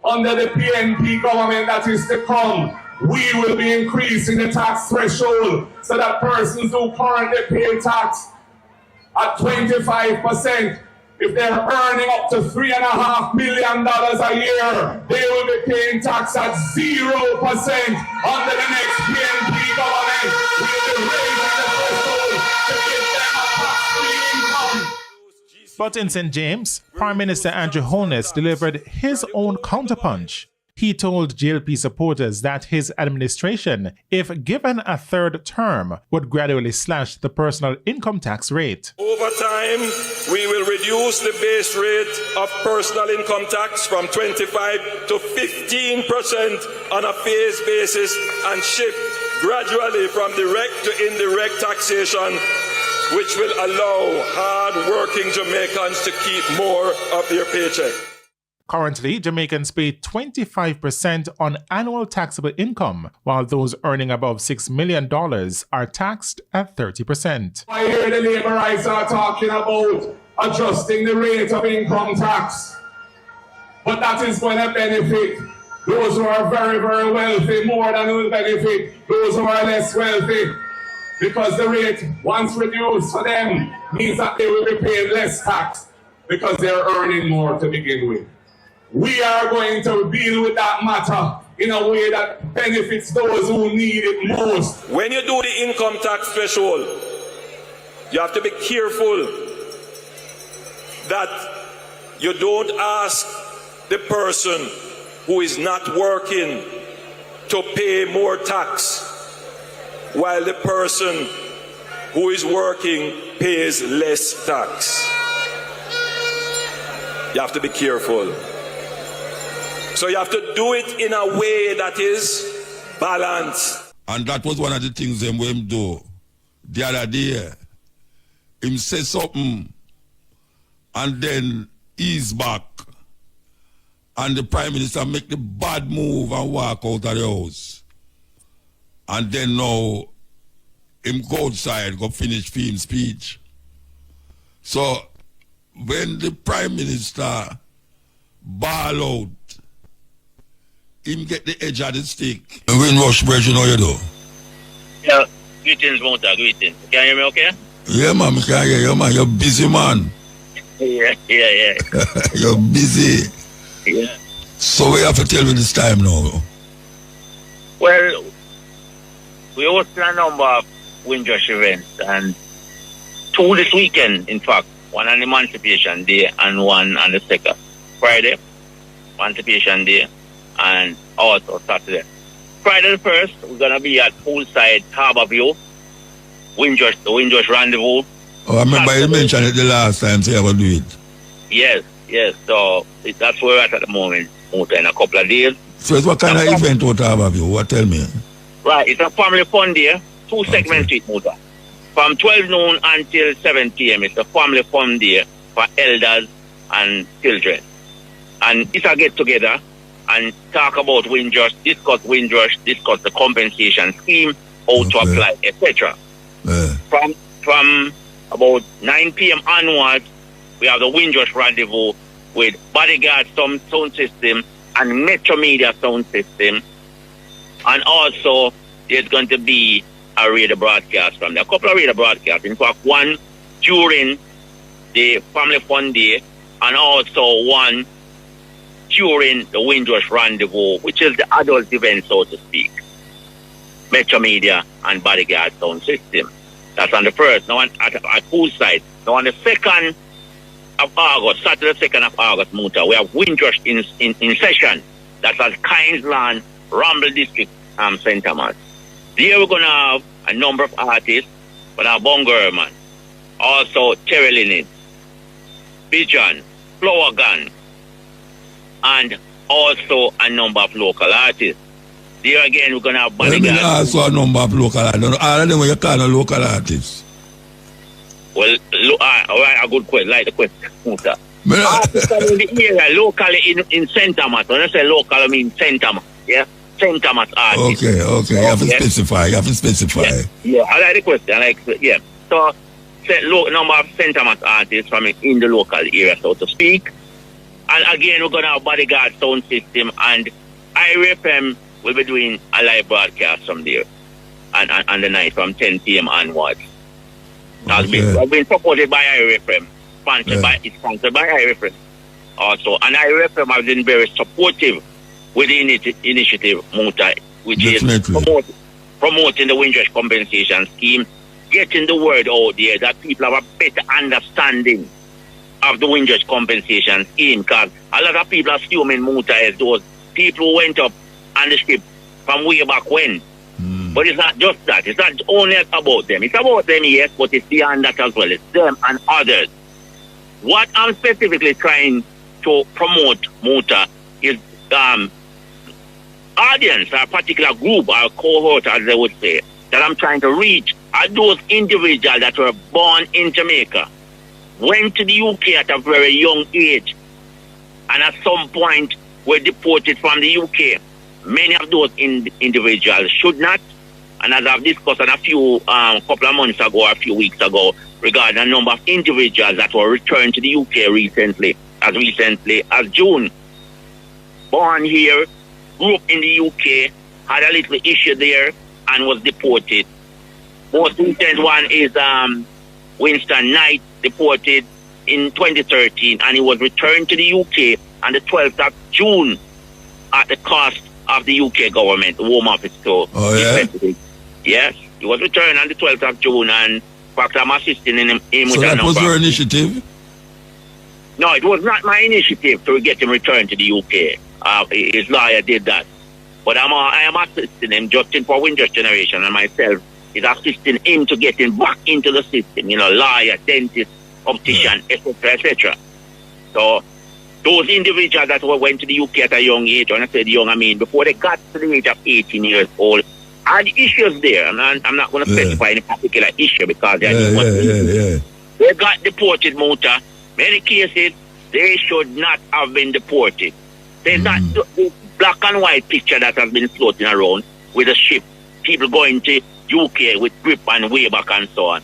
under the PNP government that is to come, we will be increasing the tax threshold so that persons who currently pay tax at 25%, if they're earning up to $3.5 million a year, they will be paying tax at 0% under the next PNP government. We will be raising the threshold to give them a tax-free income. But in St. James, Prime Minister Andrew Holness delivered his own counterpunch. He told JLP supporters that his administration, if given a third term, would gradually slash the personal income tax rate. Over time, we will reduce the base rate of personal income tax from 25% to 15% on a phased basis and shift gradually from direct to indirect taxation, which will allow hard-working Jamaicans to keep more of their paycheck. Currently, Jamaicans pay 25% on annual taxable income, while those earning above $6 million are taxed at 30%. I hear the Labour rights are talking about adjusting the rate of income tax, but that is going to benefit those who are very, very wealthy more than it will benefit those who are less wealthy, because the rate, once reduced for them, means that they will be paying less tax because they're earning more to begin with. We are going to deal with that matter in a way that benefits those who need it most. When you do the income tax threshold, you have to be careful that you don't ask the person who is not working to pay more tax, while the person who is working pays less tax. You have to be careful. So you have to do it in a way that is balanced. And that was one of the things them him do the other day. Him say something and then ease back. And the Prime Minister make the bad move and walk out of the house. And then now him go outside, go finish his speech. So when the Prime Minister ball out, him get the edge of the stick. When rush bridge, you know you do. Yeah, greetings, Muta, greetings. Can you hear me okay? Yeah, man, I can hear you, man. You're busy, man. Yeah. You're busy. Yeah. So we have to tell me this time now. Well, we hosted a number of Windrush events, and two this weekend, in fact. One on Emancipation Day and one on the second Friday, Emancipation Day, and also Saturday. Friday the 1st, we're going to be at Poolside Harbour View, the Windrush Rendezvous. Oh, I remember Saturday. You mentioned it the last time, so you ever do it. Yes. So that's where we're at the moment, in a couple of days. So it's what kind of event out of Harbour View? What, tell me? Right, it's a family fun day, two segments to it, Muta. From 12 noon until 7 p.m. It's a family fun day for elders and children. And it's a get-together and talk about Windrush, discuss the compensation scheme, how to apply, etc. From about 9 p.m. onwards, we have the Windrush Rendezvous with Bodyguard sound system and Metro Media sound system. And also, there's going to be a radio broadcast from there. A couple of radio broadcasts. In fact, one during the Family Fun Day and also one during the Windrush Rendezvous, which is the adult event, so to speak. Metro Media and Bodyguard sound system. That's on the 1st. Now at Poolside. Now on the 2nd of August, Saturday 2nd of August, Muta, we have Windrush in session. That's at Kinesland, Rumble District, St. Thomas. Here we're going to have a number of artists. We're going to have Bongo Man, also Terry Linen, Bijan, Flower Gun, and also a number of local artists. There again, we're going to have Bodyguard. Also a number of local artists. All of them you call a local artists. Well, a good question, like the question, Muta. Artists are in the area, locally in St. Thomas. When I say local, I mean St. Thomas, yeah? St. Thomas artists. Okay. You have to specify. Yeah, I like the question. Yeah. So, number of St. Thomas artists from in the local area, so to speak. And again, we're going to have bodyguard sound system, and IRFM will be doing a live broadcast from there on the night from 10 p.m. onwards. It's been supported by IRFM, sponsored by IRFM also. And IRFM has been very supportive with the initiative Muta, which is promoting the Windrush compensation scheme, getting the word out there that people have a better understanding of the Windrush compensation scheme, because a lot of people are assuming Muta is those people who went up on the ship from way back when. But it's not just that. It's not only about them. It's about them, yes, but it's beyond that as well. It's them and others. What I'm specifically trying to promote, Muta, is audience, a particular group, or cohort, as they would say, that I'm trying to reach are those individuals that were born in Jamaica, went to the UK at a very young age, and at some point were deported from the UK. Many of those individuals should not, and as I've discussed a few couple of months ago, or a few weeks ago, regarding a number of individuals that were returned to the UK recently as June. Born here, grew up in the UK, had a little issue there, and was deported. Most recent one is Winston Knight, deported in 2013, and he was returned to the UK on the 12th of June at the cost of the UK government, the Home Office. Yes, he was returned on the 12th of June, and in fact, I'm assisting him with so that was your initiative? No, it was not my initiative to get him returned to the UK. His lawyer did that. But I am assisting him, Justin for Windrush Generation, and myself is assisting him to get him back into the system, lawyer, dentist, optician, etc., etc. So those individuals that went to the UK at a young age, when I said young, I mean before they got to the age of 18 years old, had issues there. I'm not going to specify any particular issue because they got deported, Muta. Many cases, they should not have been deported. There's not the black and white picture that has been floating around with a ship, people going to UK with grip and way back and so on.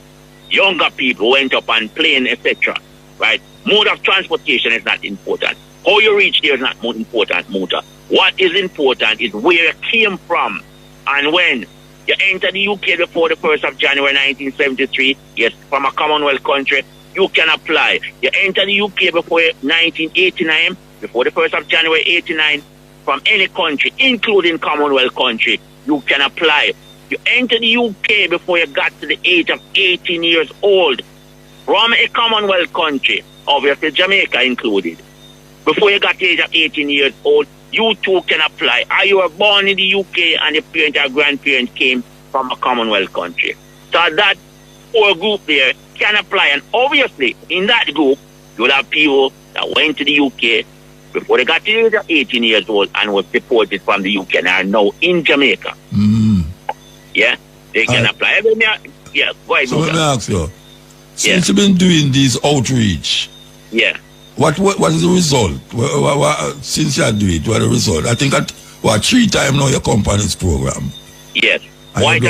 Younger people went up on plane, etc. Right? Mode of transportation is not important. How you reach there is not more important, Muta. What is important is where you came from. And when you enter the UK before the 1st of January 1973, yes, from a Commonwealth country, you can apply. You enter the UK before 1989, before the 1st of January 89, from any country, including Commonwealth country, you can apply. You enter the UK before you got to the age of 18 years old, from a Commonwealth country, obviously Jamaica included. Before you got to the age of 18 years old, you too can apply. Or you were born in the UK and your parent or grandparent came from a Commonwealth country. So that whole group there can apply. And obviously, in that group, you'll have people that went to the UK before they got to the age of 18 years old and was deported from the UK and are now in Jamaica. Yeah, they can apply. Yeah, go ahead. So let me ask you, since you've been doing this outreach, what is the result? Since you do it, what is the result? I think 3 times now you come on this program. Yes. Quite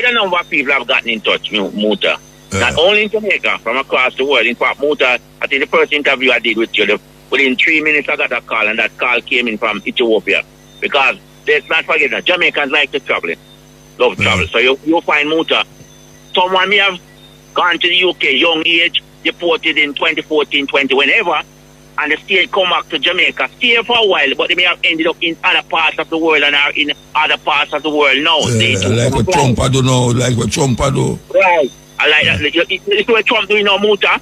a number of people have gotten in touch, Muta. Not only in Jamaica, from across the world. In fact, Muta, I think the first interview I did with you, within 3 minutes I got a call, and that call came in from Ethiopia. Because let's not forget that Jamaicans like to travel, love travel. So you'll find Muta. Someone may have gone to the UK young age, deported in 2014, 20, whenever, and they still come back to Jamaica, stay for a while, but they may have ended up in other parts of the world and are in other parts of the world now. Like what Trump do now, like what Trump do. Right. I like that. It's what Trump doing now, Muta.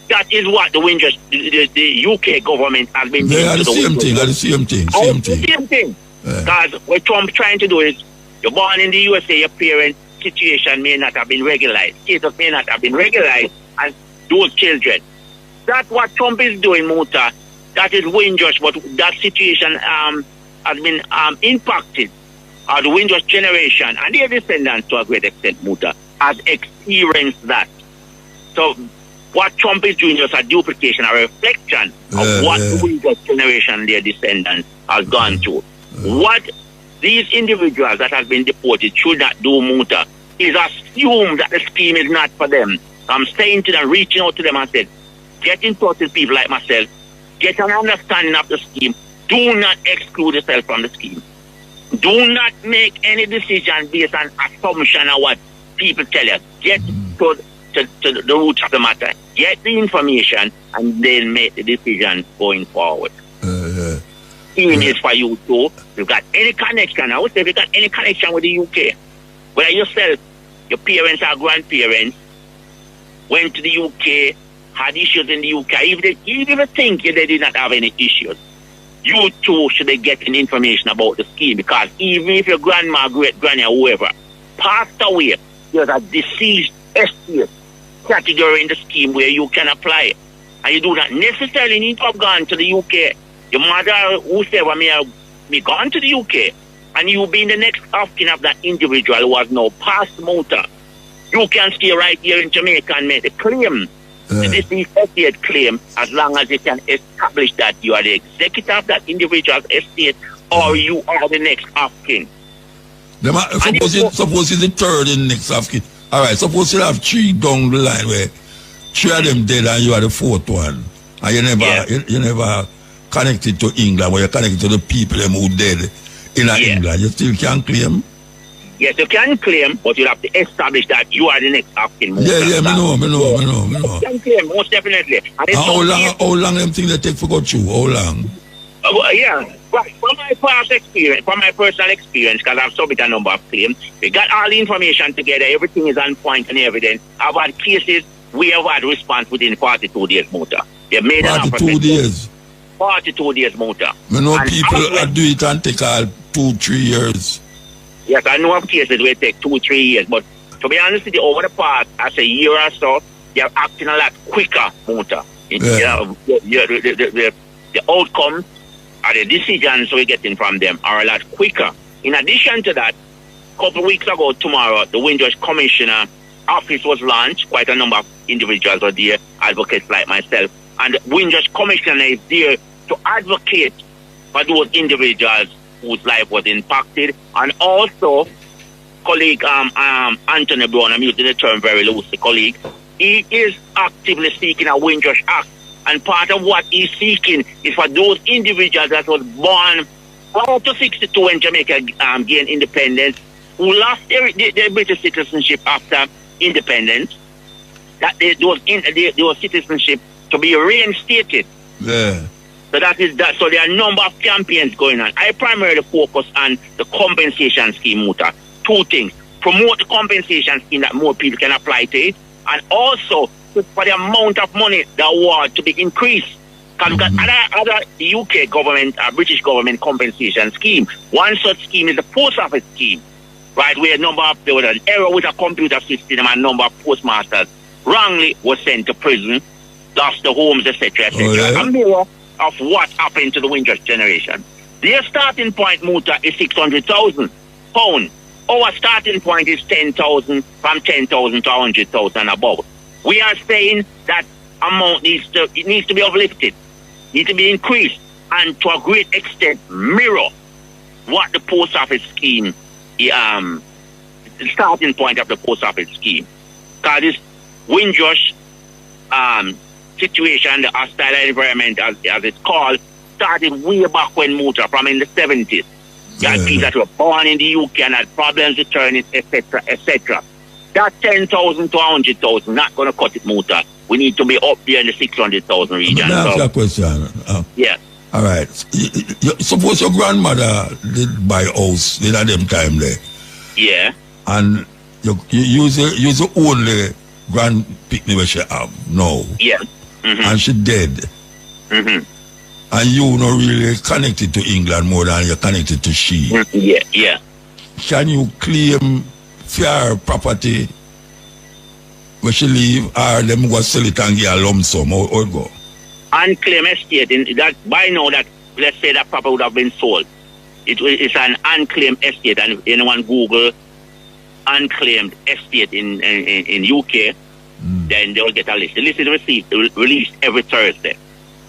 That is what the Windrush, the UK government has been doing. They are the same thing. Because what Trump trying to do is, you're born in the USA, your parents' situation may not have been regularized. Status may not have been regularized as those children. That's what Trump is doing, Muta. That is Windrush, but that situation has been impacted. The Windrush generation and their descendants to a great extent, Muta, has experienced that. So what Trump is doing is a duplication, a reflection of what the Windrush generation, their descendants, has gone through. What these individuals that have been deported should not do, Muta, is assume that the scheme is not for them. I'm saying to them, reaching out to them and said, get in touch with people like myself, get an understanding of the scheme. Do not exclude yourself from the scheme. Do not make any decision based on assumption of what people tell you. Get to the roots of the matter. Get the information and then make the decision going forward. Scheme is for you too. If you've got any connection, I would say if you've got any connection with the UK, whether yourself, your parents or grandparents went to the UK, had issues in the UK, even if you think they did not have any issues, you too should be getting information about the scheme, because even if your grandma, great-granny or whoever passed away, there's a deceased estate category in the scheme where you can apply. And you do not necessarily need to have gone to the UK. Your mother, whoever may have gone to the UK, and you being the next of kin of that individual who has now passed muta, you can stay right here in Jamaica and make the claim. The deceased estate claim, as long as you can establish that you are the executor of that individual's estate or you are the next of kin. Suppose it's the third in next of kin. All right, suppose you have three down the line where three of them dead and you are the fourth one, and you never connected to England, where you're connected to the people them who dead in England. You still can claim. Yes, you can claim, but you have to establish that you are the next of kin. Me know. You can claim, most definitely. And how long them things they take for go through? How long? From my past experience, from my personal experience, because I've submitted a number of claims, we got all the information together, everything is on point and evidence. I've had cases we have had response within 42 days muta. They made 42 days? 42 days muta. I know people do it and take 2-3 years. Yes, I know of cases where it take 2-3 years, but to be honest with you, over the past, as a year or so, they're acting a lot quicker muta. The outcomes or the decisions we're getting from them are a lot quicker. In addition to that, a couple of weeks ago tomorrow, the Windrush Commissioner office was launched. Quite a number of individuals are there, advocates like myself. And the Windrush Commissioner is there to advocate for those individuals whose life was impacted. And also, colleague Anthony Brown, I'm using the term very loosely, colleague, he is actively seeking a Windrush Act. And part of what he's seeking is for those individuals that was born prior to 62 when Jamaica gained independence, who lost their British citizenship after independence, that those citizenship to be reinstated. Yeah. So that is that. So there are a number of campaigns going on. I primarily focus on the compensation scheme, muta. Two things: promote the compensation scheme that more people can apply to it, and also for the amount of money the award to be increased. Because we've got other UK government, British government compensation scheme. One such scheme is the post office scheme, right? Where there was an error with a computer system and a number of postmasters wrongly was sent to prison, lost the homes, etc., etc. Oh, yeah? A mirror of what happened to the Windrush generation. Their starting point, muta, is £600,000. Our starting point is 10,000, from 10,000 to 100,000 and above. We are saying that amount needs to be uplifted, needs to be increased, and to a great extent mirror what the post office scheme, the starting point of the post office scheme. Because this Windrush situation, the hostile environment, as it's called, started way back when muta, from in the 70s. You had people that were born in the UK and had problems returning, etc., etc. That 10,000 to 100,000 not going to cut it, muta. We need to be up there in the 600,000 region. Let me ask you a question. Yeah. All right. Suppose your grandmother did buy a house in them time there. Yeah. And you use the only grand picnic where she have now. Yeah. And she dead. And you not really connected to England more than you're connected to she. Yeah. Can you claim fair property where she live, or them go sell it and get a lump sum, or go? Unclaimed estate, in that by now that, let's say that property would have been sold. It's an unclaimed estate, and if anyone Google unclaimed estate in UK, then they will get a list. The list is released every Thursday.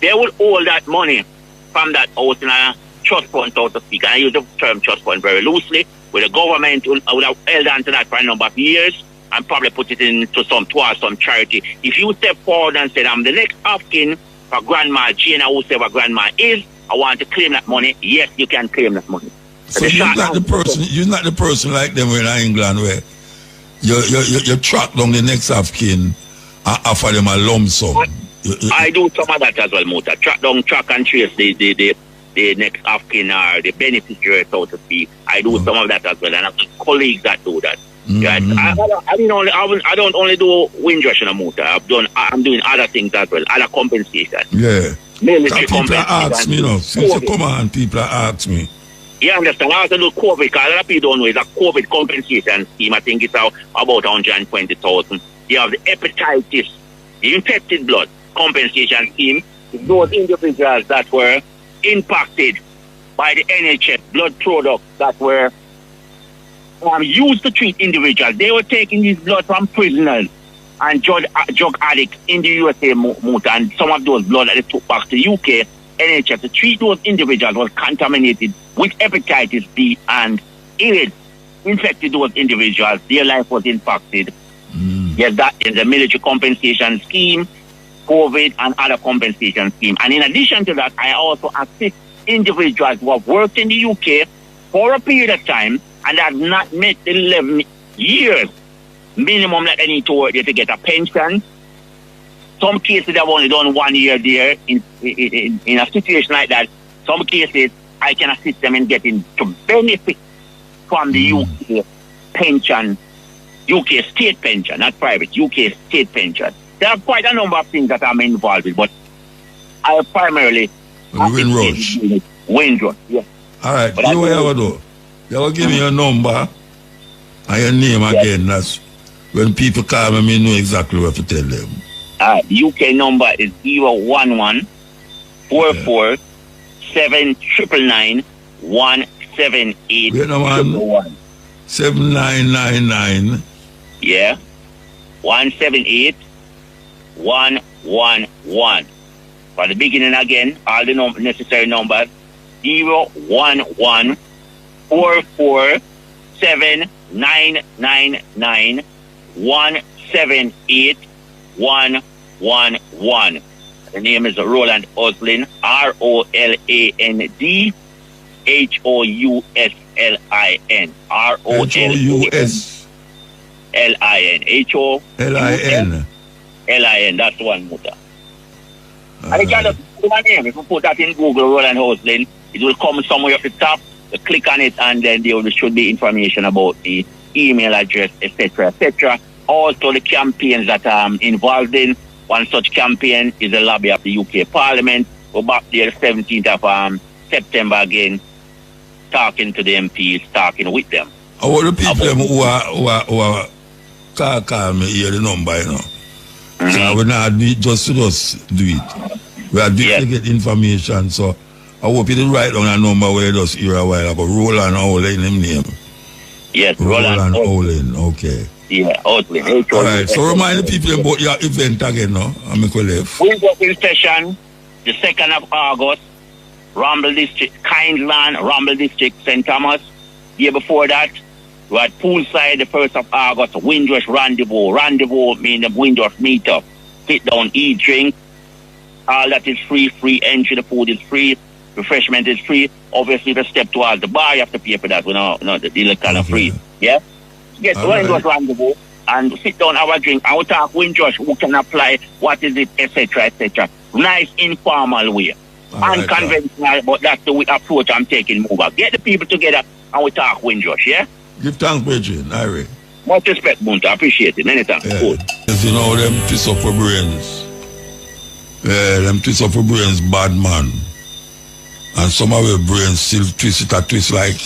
They will hold that money from that house in a trust fund, so to speak. And I use the term trust fund very loosely, where the government would have held on to that for a number of years and probably put it into some charity. If you step forward and say, I'm the next of kin for Grandma Jane, whoever Grandma is, I want to claim that money, yes, you can claim that money. So you're not the person like them in England where you track down the next of kin and offer them a lump sum. I do some of that as well, Muta. Track and trace the next of kin or the beneficiary, so to speak. I do some of that as well, and I have colleagues that do that. Right? I don't only do Windrush and Muta. I'm doing other things as well, other compensation. Yeah. Military people compensation. ask me, since you come on, people ask me. You understand? I also do COVID, because a lot of people don't know it's a COVID compensation scheme. I think it's about 120,000. You have the hepatitis, the infected blood compensation scheme. Those individuals that were impacted by the NHS blood products that were used to treat individuals. They were taking this blood from prisoners and drug addicts in the USA, Muta, and some of those blood that they took back to the UK, NHS, to treat those individuals was contaminated with hepatitis B and AIDS. Infected those individuals, their life was impacted. Yes, that is the military compensation scheme, COVID, and other compensation scheme. And in addition to that, I also assist individuals who have worked in the UK for a period of time and have not met the 11 years minimum that they need to work there to get a pension. Some cases have only done 1 year there. In a situation like that, some cases I can assist them in getting to benefit from the UK pension, UK state pension, not private, UK state pension. There are quite a number of things that I'm involved with, but I primarily Windrush. Windrush, yes. All right, you will do. You will give me your number and your name again. That's when people call me know exactly what to tell them. UK number is 011 44 7999 178 Wait a man. 7999. Yeah. 178 111. For the beginning again, all the necessary numbers 011 44 7999 178 111. The name is Roland Oslin, ROLAND HOUSLIN. HOUSLIN. That's one, Muta. And you can just put my name. If you put that in Google, Roland Oslin, it will come somewhere at the top. You click on it, and then there should be information about the email address, etc., etc. Also, the campaigns that I'm involved in. One such campaign is the lobby of the UK Parliament. We're back there the 17th of September again, talking to the MPs, talking with them. What the people who are call me here the number, you know. So we not do it just to just do it. We are doing to get information. So I hope you write down a number where you just hear a while ago. Roland Olin, him name. Yes, Roland Olin, okay. Yeah, Oslin. All right, so remind the people about your event again, no? I'm going to leave. We'll go in session the 2nd of August, Rumble District, Kindland, Rumble District, St. Thomas. Year before that, we had Poolside, the 1st of August, Windrush Rendezvous. Rendezvous means the Windrush meetup. Sit down, eat, drink. All that is free entry. The food is free. Refreshment is free. Obviously, if you step towards the bar, you have to pay for that. We know the deal is kind of free. Yeah? Get to Windrush Rendezvous and sit down, have a drink, and we'll talk Windrush, who can apply, what is it, etc., etc. Nice, informal way. Unconventional, but that's the approach I'm taking, Mova. Get the people together and we talk Windrush, yeah? Give thanks, Bridget, Irie. Much respect, Munta. I appreciate it. Many thanks. Yeah. You know, them twist up for brains. Yeah, them twist up for brains, bad man. And some of your brains still twist like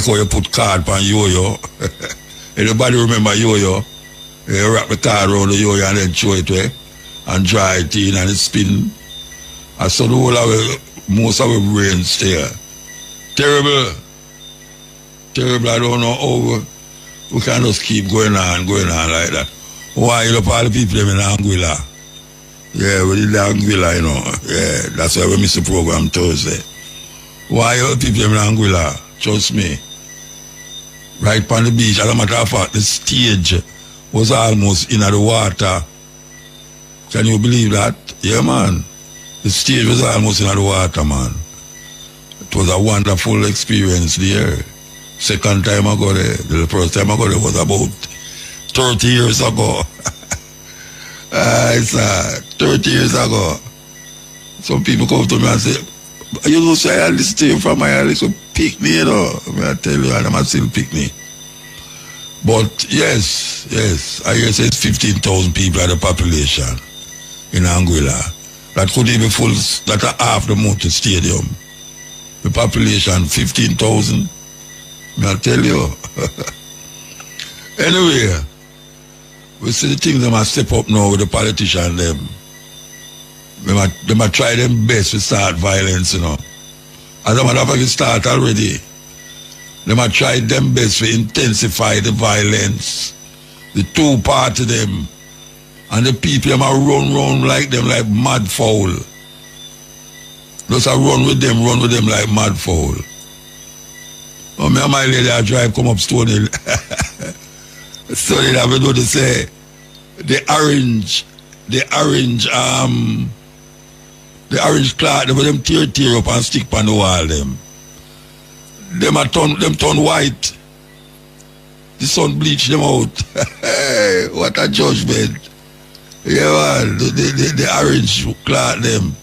how you put card on yo-yo. Everybody remember yo-yo? You wrap the card around the yo-yo and then throw it away and dry it in and it spin. And so the whole of most of our brains stay. Terrible. Terrible. I don't know how we can just keep going on like that. Why you look all the people in Anguilla? Yeah, we did the Anguilla, you know. Yeah, that's why we miss the program Thursday. Why you people in Anguilla? Trust me. right on the beach. As a matter of fact, the stage was almost in the water. Can you believe that? Yeah, man. The stage was almost in the water, man. It was a wonderful experience there. Second time I got there. The first time I got there was about 30 years ago. It's 30 years ago. Some people come to me and say, you know, say I listen to you from my little picnic, you know. I tell you, I'm still picnic. But yes, I hear say it's 15,000 people at the population in Anguilla. That could even full, that are half the Muta Stadium. The population, 15,000. I'll tell you. Anyway, we see the things that must step up now with the politicians, them. They might try them best to start violence, you know. As a matter of fact, it start already. They might try them best to intensify the violence. The two party them. And the people might run like them like mad fowl. Just run with them like mad fowl. Oh, me and my lady I drive come up Stony Hill. Stony Hill, I know they say the orange cloth, they them tear up and stick on the wall them. Them turn white. The sun bleach them out. What a judgment. Yeah, man, the orange cloth them.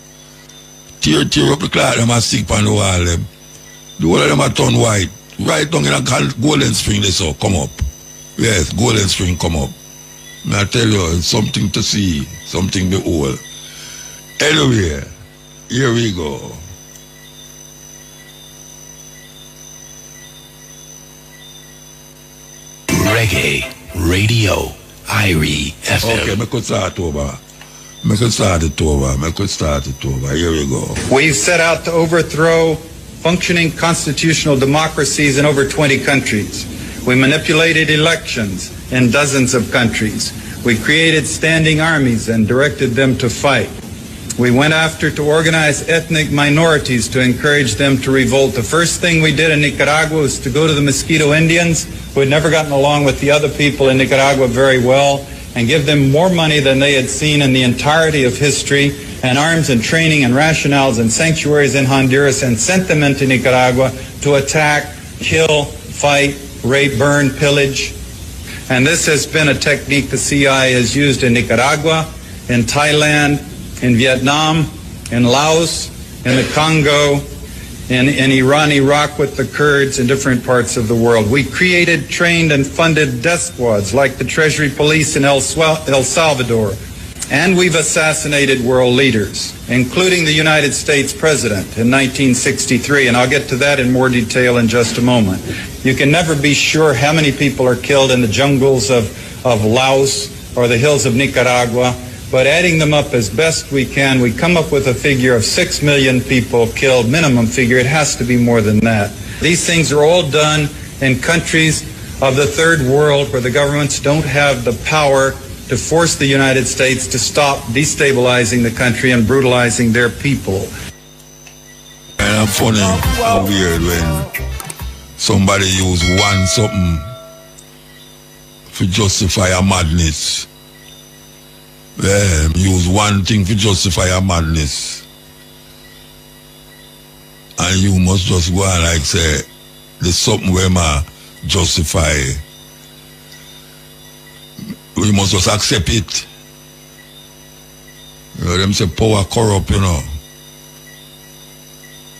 Tear up the cloth them and stick on the wall them. The whole of them are turn white. Right down in a Golden Spring they saw come up. Yes, Golden Spring come up. I tell you, it's something to see, something to behold. Anyway, here we go. Reggae Radio, Irie FM. Okay, I could start it over. Here we go. We've set out to overthrow functioning constitutional democracies in over 20 countries. We manipulated elections in dozens of countries. We created standing armies and directed them to fight. We went after to organize ethnic minorities to encourage them to revolt. The first thing we did in Nicaragua was to go to the Mosquito Indians, who had never gotten along with the other people in Nicaragua very well, and give them more money than they had seen in the entirety of history, and arms and training and rationales and sanctuaries in Honduras, and sent them into Nicaragua to attack, kill, fight, rape, burn, pillage. And this has been a technique the CIA has used in Nicaragua, in Thailand, in Vietnam, in Laos, in the Congo, in Iran, Iraq with the Kurds, in different parts of the world. We created, trained, and funded death squads like the Treasury Police in El Salvador. And we've assassinated world leaders, including the United States President in 1963, and I'll get to that in more detail in just a moment. You can never be sure how many people are killed in the jungles of Laos or the hills of Nicaragua, but adding them up as best we can, we come up with a figure of 6 million people killed, minimum figure. It has to be more than that. These things are all done in countries of the third world where the governments don't have the power to force the United States to stop destabilizing the country and brutalizing their people. And I'm funny and weird when somebody use one something to justify a madness. Yeah, use one thing to justify a madness. And you must just go and like say, there's something where ma justify. We must just accept it. You know, them say power corrupt, you know.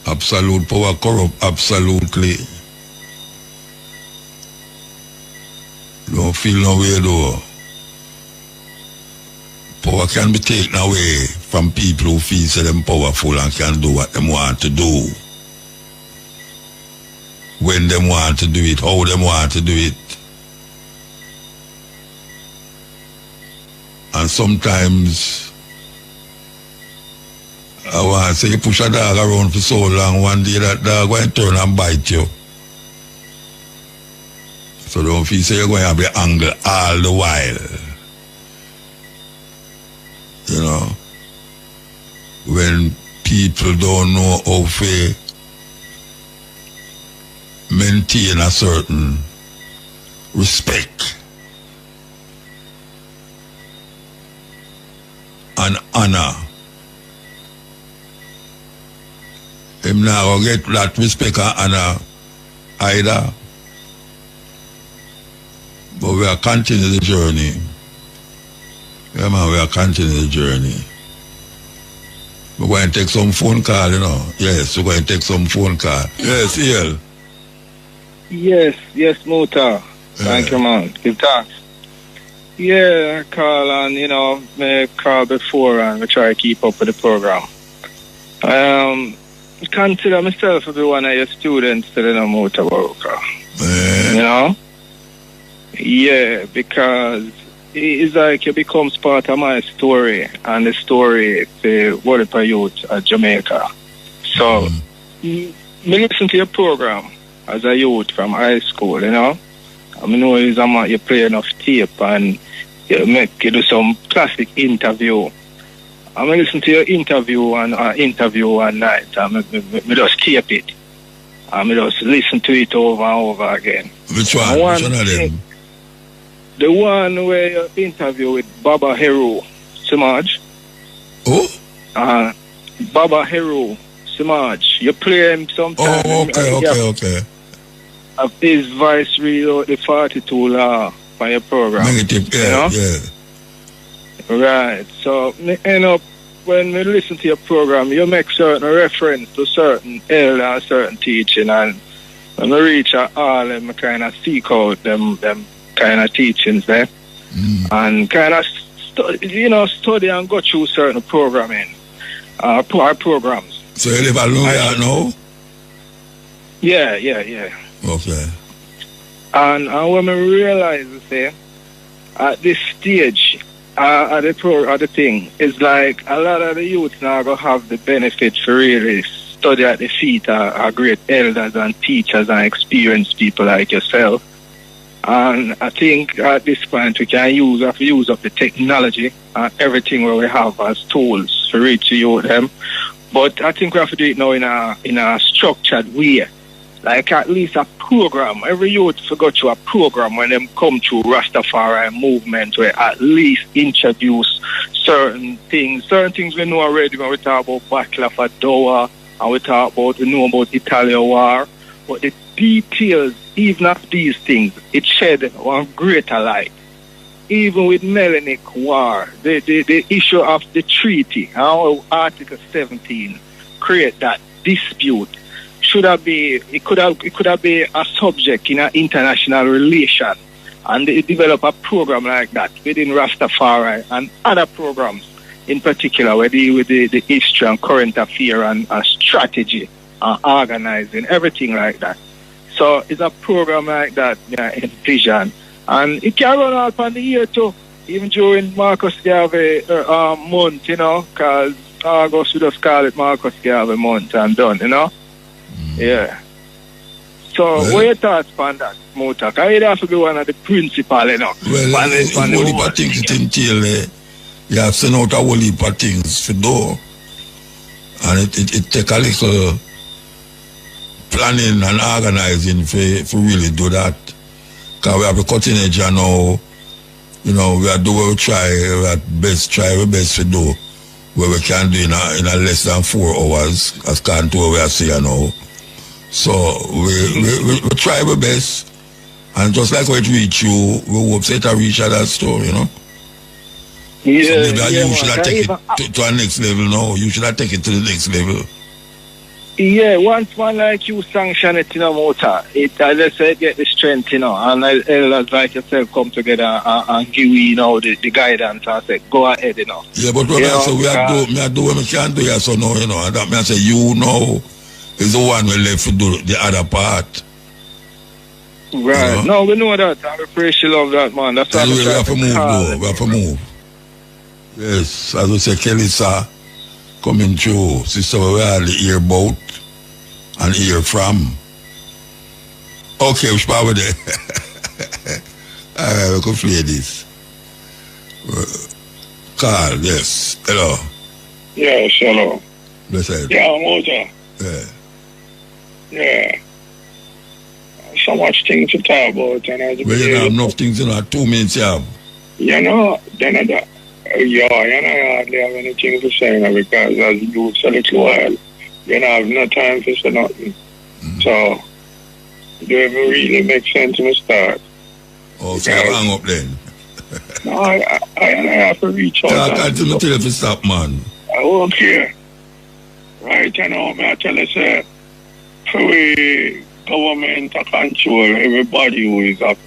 Absolute power corrupt, absolutely. Don't feel no way though. Power can be taken away from people who feel so them powerful and can do what them want to do. When them want to do it, how them want to do it. And sometimes I want to say you push a dog around for so long, one day that dog going to turn and bite you. So don't feel say you're going to be angry all the while. You know, when people don't know how to maintain a certain respect and honor. Him now get that respect and honor either. But we are continuing the journey. Yeah, man, we are continuing the journey. We're going to take some phone call, you know. Yes, we're going to take some phone call. Yes, EL. Yes, Muta. Thank you, man. Give thanks. Yeah, I call and, you know, I call before and we try to keep up with the program. Consider myself to be one of your students to the Mutabaruka. You know? Yeah, because it's like it becomes part of my story and the story of the World Youth at Jamaica. So, me listen to your program as a youth from high school, you know. I know you play enough tape and you do some classic interview. I listen to your interview one night and me just tape it. And me just listen to it over and over again. Which one? Which one of them? The one where you interview with Baba Hero Samaj. Who? Baba Hero Samaj. You play him sometimes. Oh, okay. Of his voice read out the 42 law for your program. Negative, yeah, you know? Right. So, end up, when we listen to your program, you make certain reference to certain elder and certain teaching, and when we reach all them kind of seek out them kind of teachings there, and kind of study and go through certain programming, our programs. So you live alone now? Yeah. Okay. And when we realize, say, at this stage, at the thing, it's like a lot of the youth now going to have the benefit for really study at the feet of great elders and teachers and experienced people like yourself. And I think at this point we can use up the technology and everything where we have as tools to reach the youth them. But I think we have to do it now in a structured way. Like at least a program. Every youth forgot to a program when them come to Rastafari movement where at least introduce certain things. Certain things we know already when we talk about Battle of Adowa and we know about Italian War. But the details, even of these things, it shed one greater light. Even with Melanic War, the issue of the treaty, how Article 17 create that dispute. It could have been a subject in an international relation, and they develop a program like that within Rastafari and other programs in particular where they deal with the history and current affairs and strategy and organizing, everything like that. So it's a program like that envision, and it can run out on the year too, even during Marcus Garvey month, you know, because August we just call it Marcus Garvey month and done, you know. Yeah. So, what are your thoughts on that, Muta? Because it has to be one of the principal, you know. Well, it's a whole heap of things it entail. You have sent out a whole heap of things to do. And it take a little planning and organizing for really do that. Because we have a cutting edge and now, you know, we are doing what we try our best to do. What we can do in a less than 4 hours, as can to what we are saying now. So we try our best, and just like when it reach you, we hope that it reach that store, you know. Yeah, so maybe you should have take it to a next level now. You should have take it to the next level. Yeah, once one like you sanction it, you know, Muta, it as I said, get the strength, you know, and elders like yourself come together and give you know the guidance and say, go ahead, you know. Yeah, but what I say we are do what we can do here, so no, you know, and that means I say you know is the one we left to do the other part. Right. No, we know that. I appreciate love that, man. That's why we have to move, though. We have to move. Yes, as we say, Kelly, sir, coming through. Sister, we are the ear boat and ear from. Okay, we should be there. All right, we can play this. Carl, yes. Hello. Yes, hello. Bless you. Yeah, Muta. Yeah. Yeah. so much things to talk about. And as well, you don't have enough things in 2 minutes, you have. You know, then you know, I hardly have anything to say now because as you said a little while, you don't have no time to say nothing. So, it doesn't really make sense to start. Oh, so you hang up then? No, I have to reach out. I can't tell you if you stop, man. I won't care. Right, you know, I tell you, sir, for the government to control everybody who is of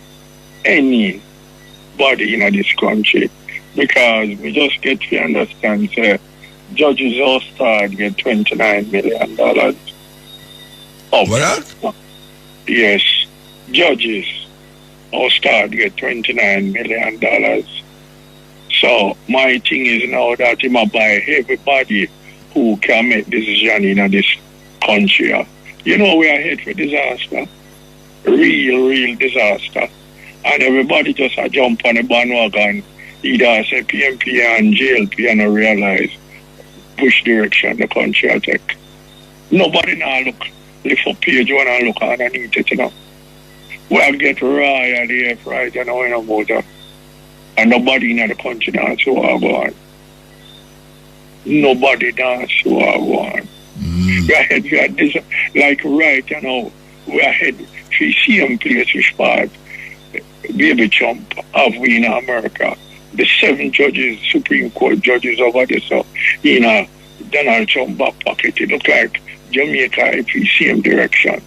any body in this country. Because we just get to understand, sir, judges all start get $29 million. Oh, what? Yes, judges all start get $29 million. So my thing is now that you must buy everybody who can make decision in this country. You know we are headed for disaster. Real disaster. And everybody just a jump on the bandwagon. Either say PNP and JLP and I realize which direction the country will take. Nobody now lift up page one and look underneath it, you know. We'll get royal here, right, you know, in a motor. And nobody in the country dance who are going. Nobody dance who are going. We are head for this, like right, you know, we are head for the same place which part Baby Trump have we in America. The 7 judges, Supreme Court judges over there, so, you know, Donald Trump back pocket, it look like Jamaica in the same direction.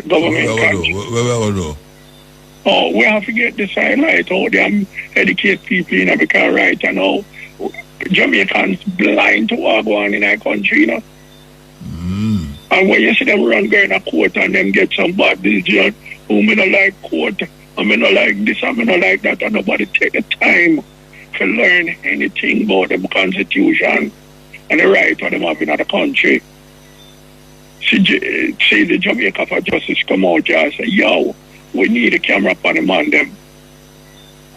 Government country. Oh, we have to get this highlight out there and educate people, you know, because right now, Jamaicans blind to what go on in our country, you know. And when you see them run going to court and them get some bad decision, who me not like court, I me not like this, I me not like that, and nobody take the time to learn anything about the Constitution and the right of them have in the country. See the Jamaica for Justice come out here and say, yo, we need a camera upon the man them.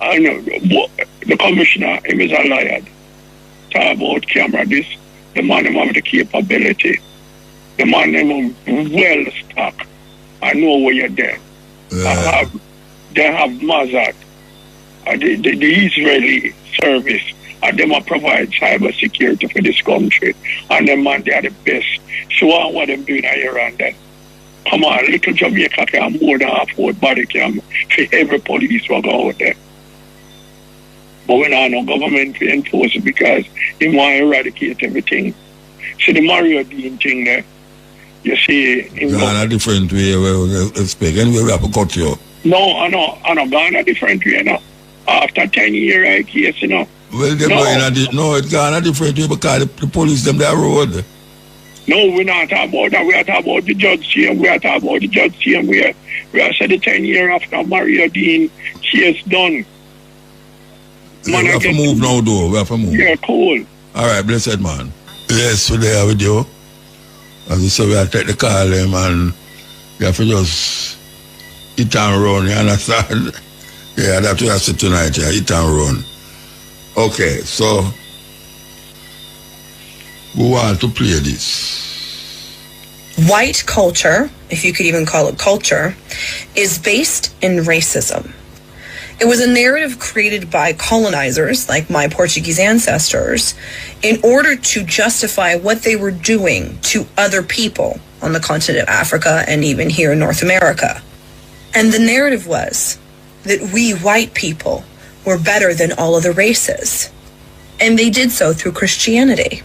And the commissioner, him is a liar. Talk about camera this, the man them have the capability. The man them well stocked. I know where you're there. They have Mossad, the Israeli service, and them provide cyber security for this country. And them man, they are the best. So what them doing here and there? Come on, little Jamaica can more than afford body cam for every police will go out there. But we don't know government to enforce it because they want to eradicate everything. See the Mario Dean thing there, you see... Gone a different way we speak. Anyway, we have to cut you. No, I know gone a different way now. After 10 years, I guess, you know. Well, it's gone a different way because the police them there road. No, we're not talking about that. We are talking about the judge team. We are talking about the judge team. We are said the 10 years after Mario Dean case done. Man, we have to move now, though. We have to move. Yeah, cool. All right, blessed man. Yes, we're there with you. As you say, we have to take the call them and we have to just eat and run, you understand? Yeah, that's what we have to tonight, yeah, eat and run. Okay, so we want to play this. White culture, if you could even call it culture, is based in racism. It was a narrative created by colonizers, like my Portuguese ancestors, in order to justify what they were doing to other people on the continent of Africa and even here in North America. And the narrative was that we white people were better than all other races. And they did so through Christianity.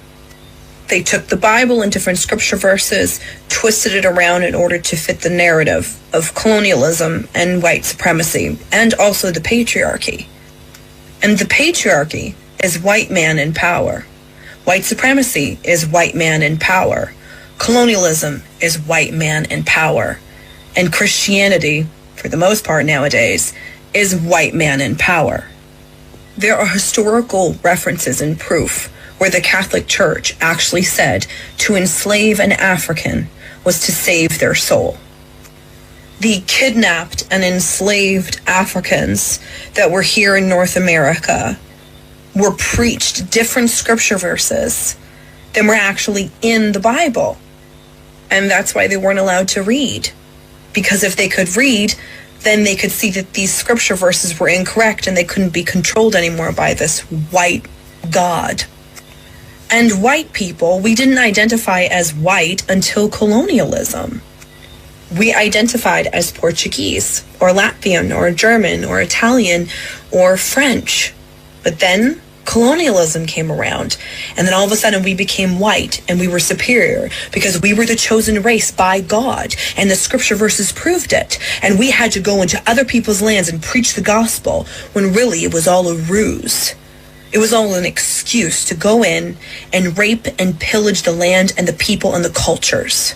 They took the Bible and different scripture verses, twisted it around in order to fit the narrative of colonialism and white supremacy, and also the patriarchy. And the patriarchy is white man in power. White supremacy is white man in power. Colonialism is white man in power. And Christianity, for the most part nowadays, is white man in power. There are historical references and proof where the Catholic Church actually said to enslave an African was to save their soul. The kidnapped and enslaved Africans that were here in North America were preached different scripture verses than were actually in the Bible. And that's why they weren't allowed to read. Because if they could read, then they could see that these scripture verses were incorrect and they couldn't be controlled anymore by this white God. And white people, we didn't identify as white until colonialism. We identified as Portuguese or Latvian or German or Italian or French. But then colonialism came around, and then all of a sudden we became white and we were superior because we were the chosen race by God, and the scripture verses proved it. And we had to go into other people's lands and preach the gospel when really it was all a ruse. It was all an excuse to go in and rape and pillage the land and the people and the cultures.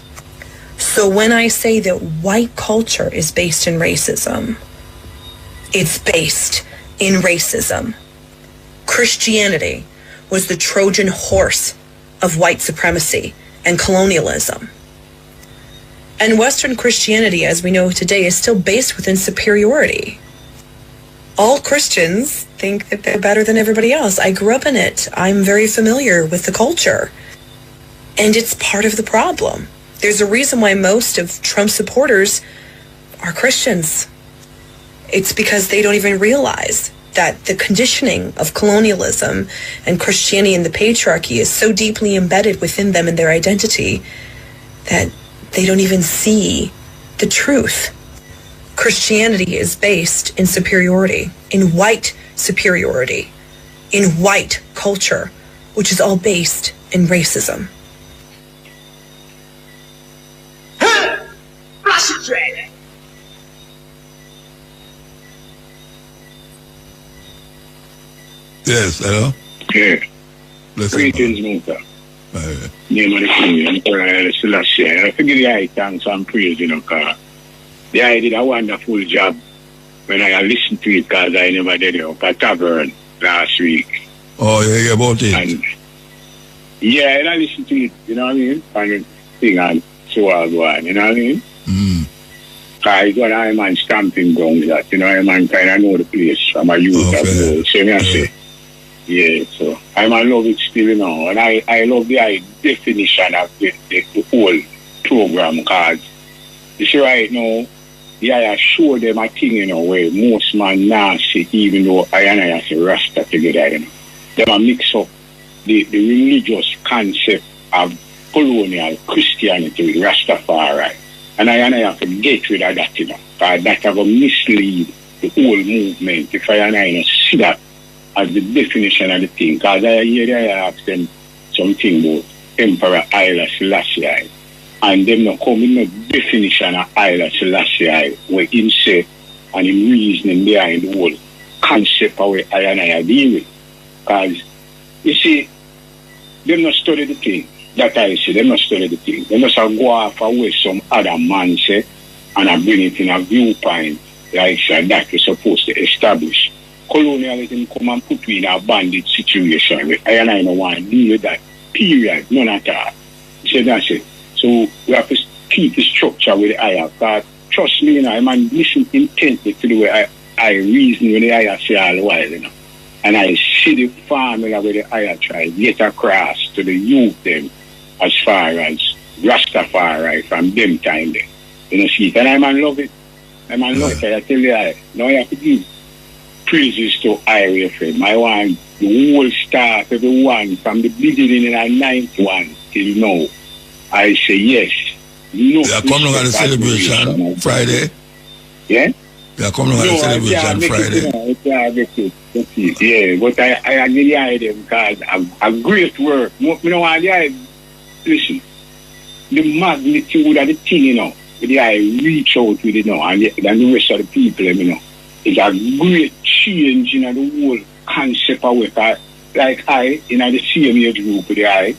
So when I say that white culture is based in racism, it's based in racism. Christianity was the Trojan horse of white supremacy and colonialism. And Western Christianity, as we know today, is still based within superiority. All Christians think that they're better than everybody else. I grew up in it. I'm very familiar with the culture. And it's part of the problem. There's a reason why most of Trump's supporters are Christians. It's because they don't even realize that the conditioning of colonialism and Christianity and the patriarchy is so deeply embedded within them and their identity that they don't even see the truth. Christianity is based in superiority, in white superiority, in white culture, which is all based in racism. Yes, hello? Yeah. Listen, Greetings, Muta. Name of the King, Emperor Selassie. I figure the I thanks and praise, because the I did a wonderful job when I listened to it, because I never did it at Tavern last week. Oh, you hear about it? And yeah, and I listened to it, you know what I mean? And thing and so on, you know what I mean? Because when I'm on stamping grounds, that, I'm on kind of know the place from a youth as well. So I say, yeah, so I'm in love it still, and I love the definition of the whole program, because you see right now, I show them a thing, where most man now see, even though I and I say Rasta together, Them a mix up the religious concept of colonial Christianity with Rastafari. And I have to get rid of that, because that will mislead the whole movement if I see that as the definition of the thing. Because I ask them something about Emperor Haile Selassie, and them not come in the definition of Haile Selassie, where him say and him reasoning behind the whole concept of what I deal with. Because, you see, them not study the thing. That I say, they must study the thing. They must go off away some other man say, and I bring it in a viewpoint like that we're supposed to establish. Colonialism come and put me in a bandit situation. I don't want to deal with that. Period. None at all. So that's it. So we have to keep the structure with the higher. Because trust me, I'm listen intently to the way I reason with the higher say all the while, And I see the formula with the higher try get across to the youth them as far as Rastafari from them time there. See it. And I love it. I love it. I tell you, now I have to give praises to IRFM. I want the whole staff, everyone from the beginning in 91 till now. I say yes. No, they are coming on the celebration Friday. Yeah? They are coming on the celebration Friday. Yeah, but I agree with them because a great work. Listen, the magnitude of the thing, with I reach out with it now, and the rest of the people, it's a great change in the whole concept of it. Like I, in the same age group with the I.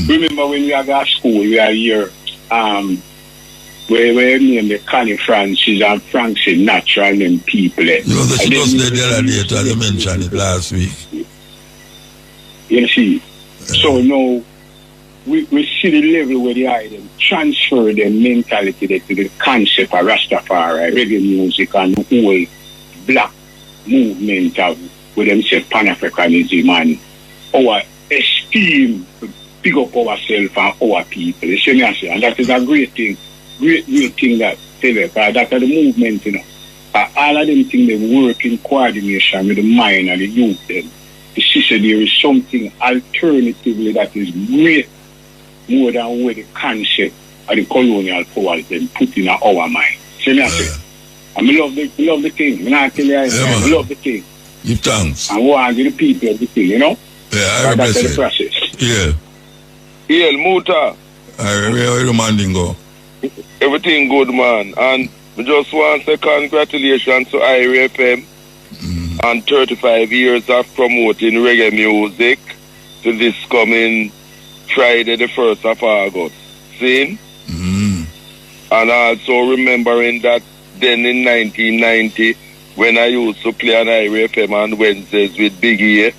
Remember when we are at school, we are here, where we name the Connie Francis and Francis natural name people. You know, the supposed the other day, you mentioned it last week. You see, so now we see the level where they are, them transfer their mentality to the concept of Rastafari, reggae music, and the whole black movement of what them say Pan-Africanism and our esteem pick up ourselves and our people. You see me I say? And that is a great thing, great real thing that that's the movement, you know. All of them things they work in coordination with the mind and the youth. Them. The system there is something alternatively that is great more than where the concept of the colonial power has been put in our mind. See me I say? And I love the thing. I tell you, I love the thing. Give thanks. And want to give the people of the thing, you know? Yeah, I that's the process. Yeah. Yeah, Muta. Go. Everything good, man. And we just want to say congratulations to IRA FM on 35 years of promoting reggae music to this coming Friday, the 1st of August. See? And also remembering that then in 1990, when I used to play on IRA FM on Wednesdays with Big E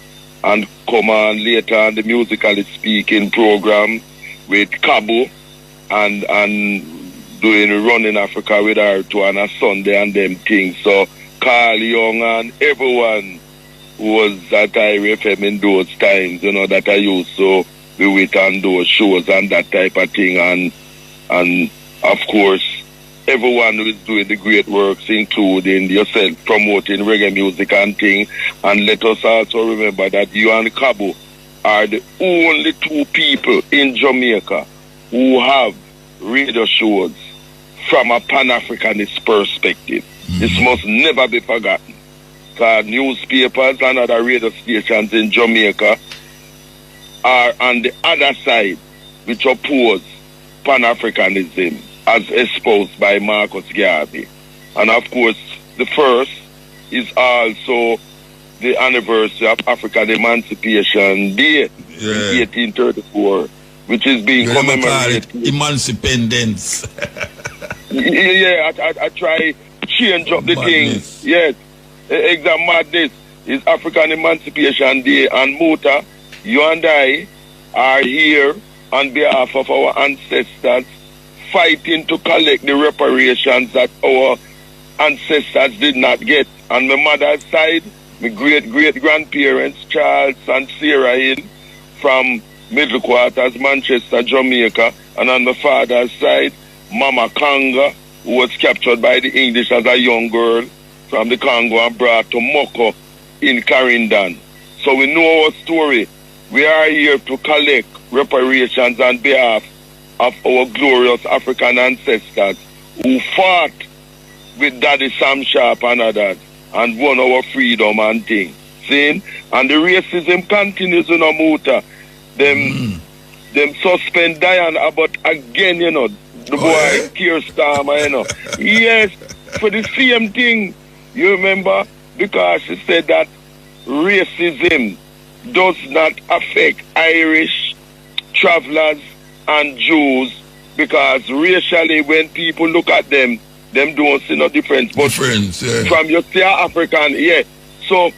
and come on later on the musically speaking program with Cabo and doing Running Africa with R2 on a Sunday and them things. So Carl Young and everyone who was at IRA FM in those times, you know, that I used to be with on those shows and that type of thing. And of course, everyone who is doing the great works, including yourself, promoting reggae music and thing. And let us also remember that you and Cabo are the only two people in Jamaica who have radio shows from a Pan-Africanist perspective. This must never be forgotten. Because newspapers and other radio stations in Jamaica are on the other side, which oppose Pan-Africanism as espoused by Marcus Garvey. And of course, the first is also the anniversary of African Emancipation Day in 1834, which is being commemorated. Emancipendence. I try change up the thing. Yes, exact madness is African Emancipation Day, and Muta, you and I are here on behalf of our ancestors, fighting to collect the reparations that our ancestors did not get. On my mother's side, my great-great-grandparents, Charles and Sarah Hill, from Middle Quarters, Manchester, Jamaica. And on my father's side, Mama Kanga, who was captured by the English as a young girl from the Congo and brought to Moko in Carindon. So we know our story. We are here to collect reparations on behalf of our glorious African ancestors who fought with Daddy Sam Sharp and others and won our freedom and things. See? And the racism continues in Muta. Them suspend Diana, but again, you know, the boy Keir Starmer, you know. Yes, for the same thing, you remember, because she said that racism does not affect Irish travelers and Jews, because racially when people look at them don't see no difference. But from your African, so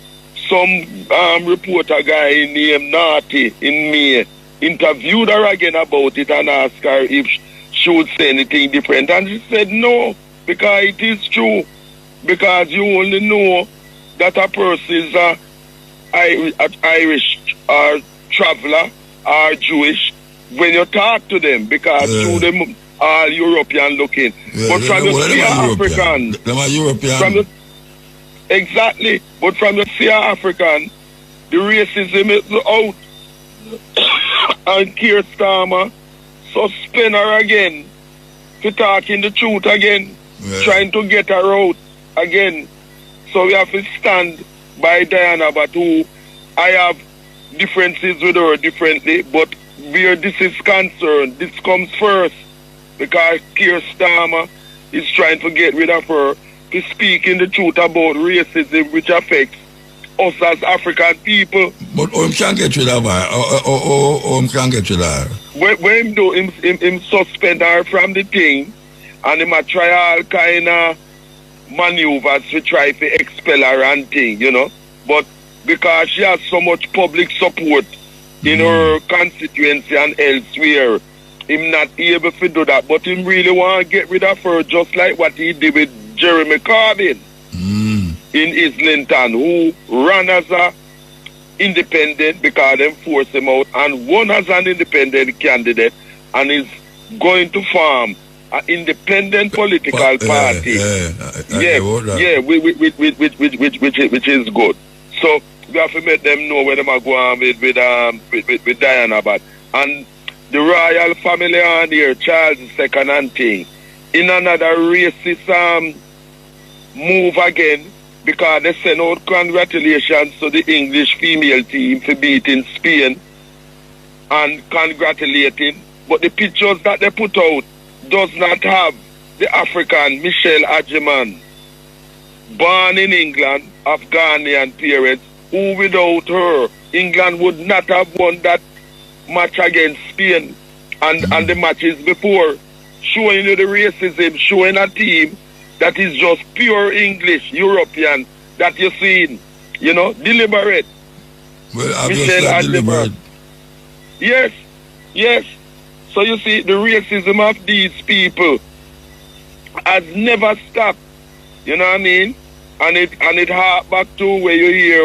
some reporter guy named Naughty in May interviewed her again about it and asked her if she would say anything different, and she said no, because it is true, because you only know that a person is Irish or traveler or Jewish when you talk to them, because to them are European looking. But from the African, European. Exactly. But from the African, the racism is out. And Keir Starmer suspend her again for talking the truth again, trying to get her out again. So we have to stand by Diana, but who I have differences with her differently, but where this is concerned, this comes first, because Keir Starmer is trying to get rid of her to speaking the truth about racism, which affects us as African people. But can't get rid of her. Can't get rid of her. When him do, him suspend her from the thing, and him a try all kind of maneuvers to try to expel her and thing, you know. But because she has so much public support in her constituency and elsewhere, him not able to do that. But him really want to get rid of her, just like what he did with Jeremy Corbyn in Islington, who ran as a independent because them force him out, and one as an independent candidate and is going to form an independent political party. Which is good. So we have to make them know where they are going with Diana. But and the royal family on here, Charles II and thing, in another racist move again, because they send out congratulations to the English female team for beating Spain and congratulating, but the pictures that they put out does not have the African Michelle Adjeman, born in England of Ghanaian parents, who without her, England would not have won that match against Spain and the matches before, showing you the racism, showing a team that is just pure English, European, that you're seeing, deliberate. Well, obviously deliberate. Yes. So you see, the racism of these people has never stopped. You know what I mean? And it hark back to where you hear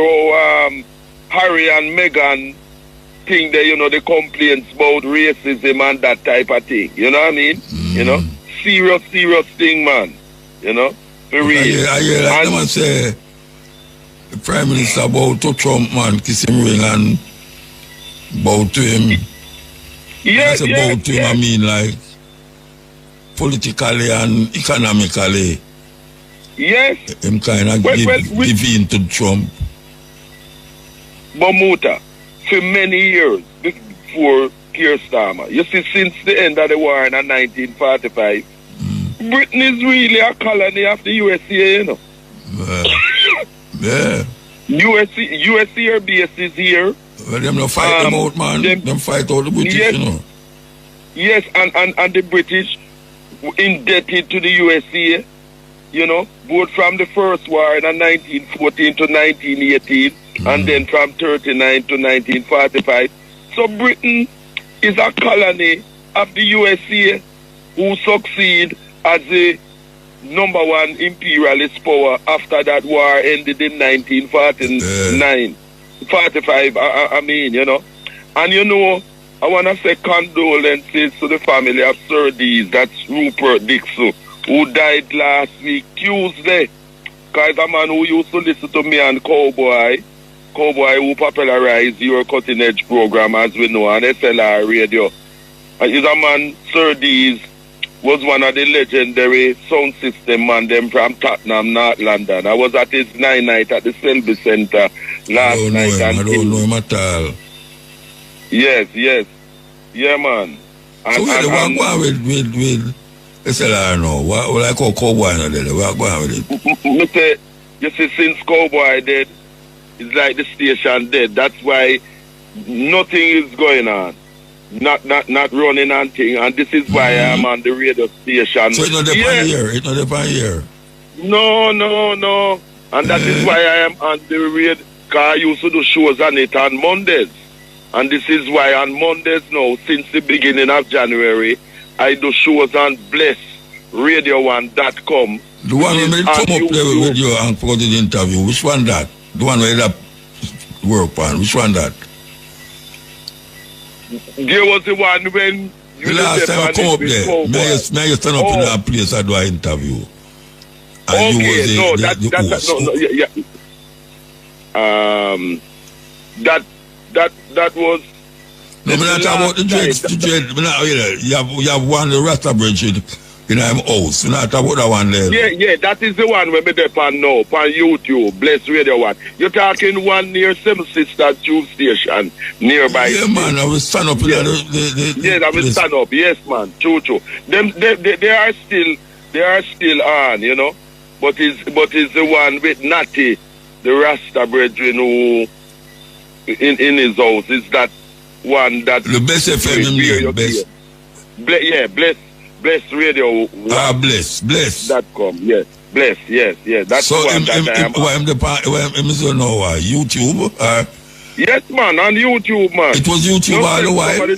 Harry and Meghan thing there, the complaints about racism and that type of thing. You know what I mean? Serious thing, man. For real. I hear like someone say the Prime Minister about to Trump, man, kiss him ring and bow to him. Yes, bow to him, I mean, like, politically and economically. Yes. Him kind of give in to Trump. But muta, for many years before Keir Starmer, you see, since the end of the war in 1945, Britain is really a colony of the USA, Yeah. USA base is here. Well, them don't fight them out, man. Them fight out the British, Yes, and the British indebted to the USA, both from the First War in 1914 to 1918, and then from 39 to 1945. So Britain is a colony of the USA who succeed as the number one imperialist power after that war ended in 1949. 45, I mean, And I want to say condolences to the family of Sir Dees, that's Rupert Dixon, who died last week, Tuesday. Because a man who used to listen to me and Cowboy who popularized your cutting edge program, as we know, on SLR radio. And he's a man, Sir Dees, was one of the legendary sound system man them from Tottenham, North London. I was at his night at the Selby Centre last night. I don't know him at all. Yes. Yeah, man. So what go on with SLR now? What I call Cowboy now there? What go on with it? You see, since Cowboy dead, it's like the station dead. That's why nothing is going on. Not running and thing, and this is why I'm on the radio station. So it's not the here. No. And that is why I am on the radio, because I used to do shows on it on Mondays. And this is why on Mondays now, since the beginning of January, I do shows on blessradio1.com. The one where they come up there with you and for the interview, which one that? The one where that work on, which one that? There was the one when you the last time I come up there, may I stand up in that place I do an interview. And you was that was. No, I'm not talking about the dread. You have one the Rasta Bridge in my house. We're not talking about that one there. Yeah, that is the one where we depend now, on YouTube, Bless Radio 1. You're talking one near Seven Sisters Tube Station, nearby. Yeah, man, I will stand up in Yes, I will stand up, yes, man, true. They are still on, But it's the one with Natty, the Rasta brethren who in his house. Is that one that the best FM best. Bless Radio. Bless.com. Yes. Bless. Yes. That's so one YouTube. Yes, man, on YouTube, man. It was YouTube all the while.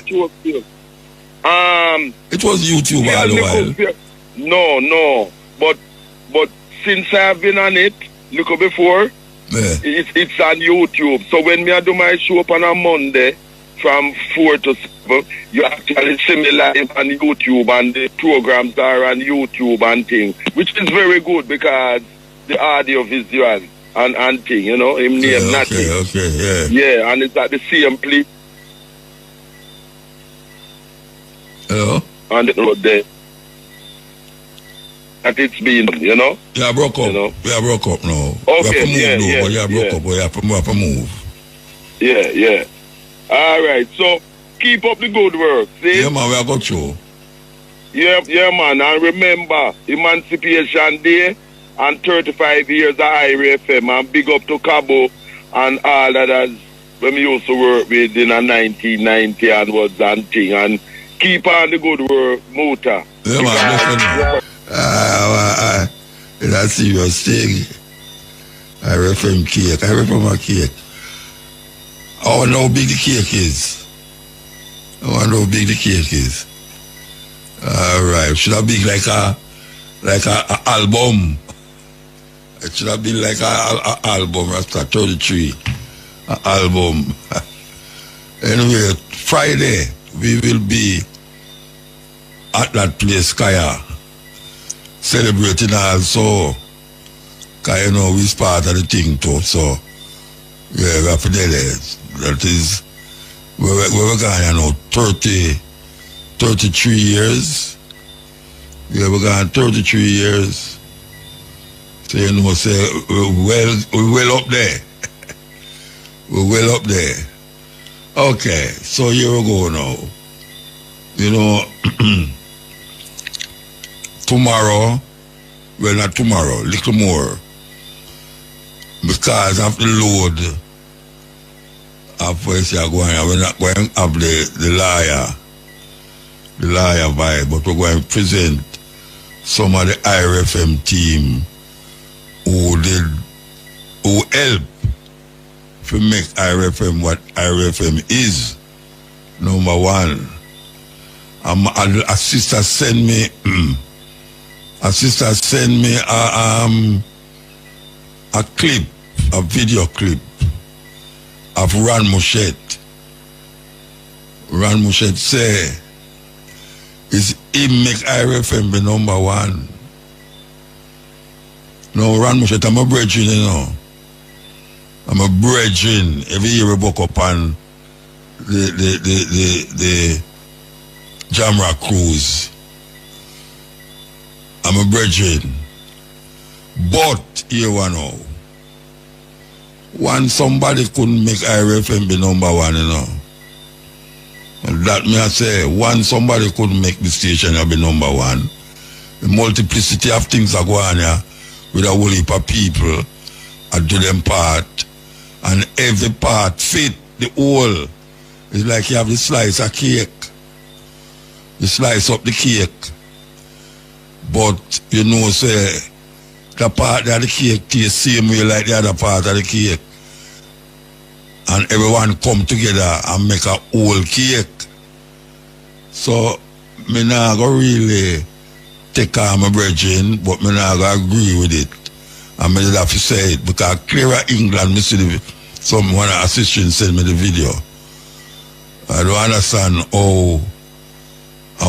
It was YouTube all the while. No. But since I've been on it, look before, It's on YouTube. So when me I do my show up on a Monday from 4 to 7, you actually see me live on YouTube, and the programs are on YouTube and things, which is very good because the audio visual and thing, you know, him name nothing. Yeah, and it's at the same place. Hello? On the road there. That it's been, you know? Yeah, broke up. You know? Yeah, broke up now. Okay, we have to move, but broke up, but you have to move. Yeah. All right, so keep up the good work, see? Yeah, man, we have got you. Yeah, man, and remember, Emancipation Day and 35 years of IRA FM, and big up to Cabo and all others when we used to work with in 1990 onwards and thing, and keep on the good work, Muta. Yeah, man, it's a serious thing. IRA FM cake, IRA FM a cake. I want to know how big the cake is. Alright, should have been like a album. It should have been like a album after 33. An album. Anyway, Friday we will be at that place, Kaya, celebrating also. Kaya, you know, we're part of the thing too, so yeah, we have to do that. That is, we're going, you know, 33 years. Yeah, we're going 33 years. So, you know, say, we're well up there. We're well up there. Okay, so here we go now. You know, tomorrow, well, not tomorrow, little more, because of the load of what's going on, we're not going to have the liar vibe, but we're going to present some of the IRFM team who help to make IRFM what IRFM is. Number one, a sister send me a clip, a video clip of Ran Mouchette. Ran Mouchette say is him make IRFM be number one. No, Ran Mouchette, I'm a brethren, you know. I'm a brethren. Every year we book up on the Jamra cruise. I'm a brethren. But here one now. One somebody couldn't make IRFM be number one, you know. And that me I say, one somebody couldn't make the station be number one. The multiplicity of things are going on here with a whole heap of people and do them part. And every part fit the whole. It's like you have the slice of cake. You slice up the cake. But you know, say, the part of the cake tastes same way like the other part of the cake. And everyone come together and make a whole cake. So, me not go really take on my brethren, but me not go agree with it. And me have to say it, because Clearer England, me see one assistant send me the video. I don't understand how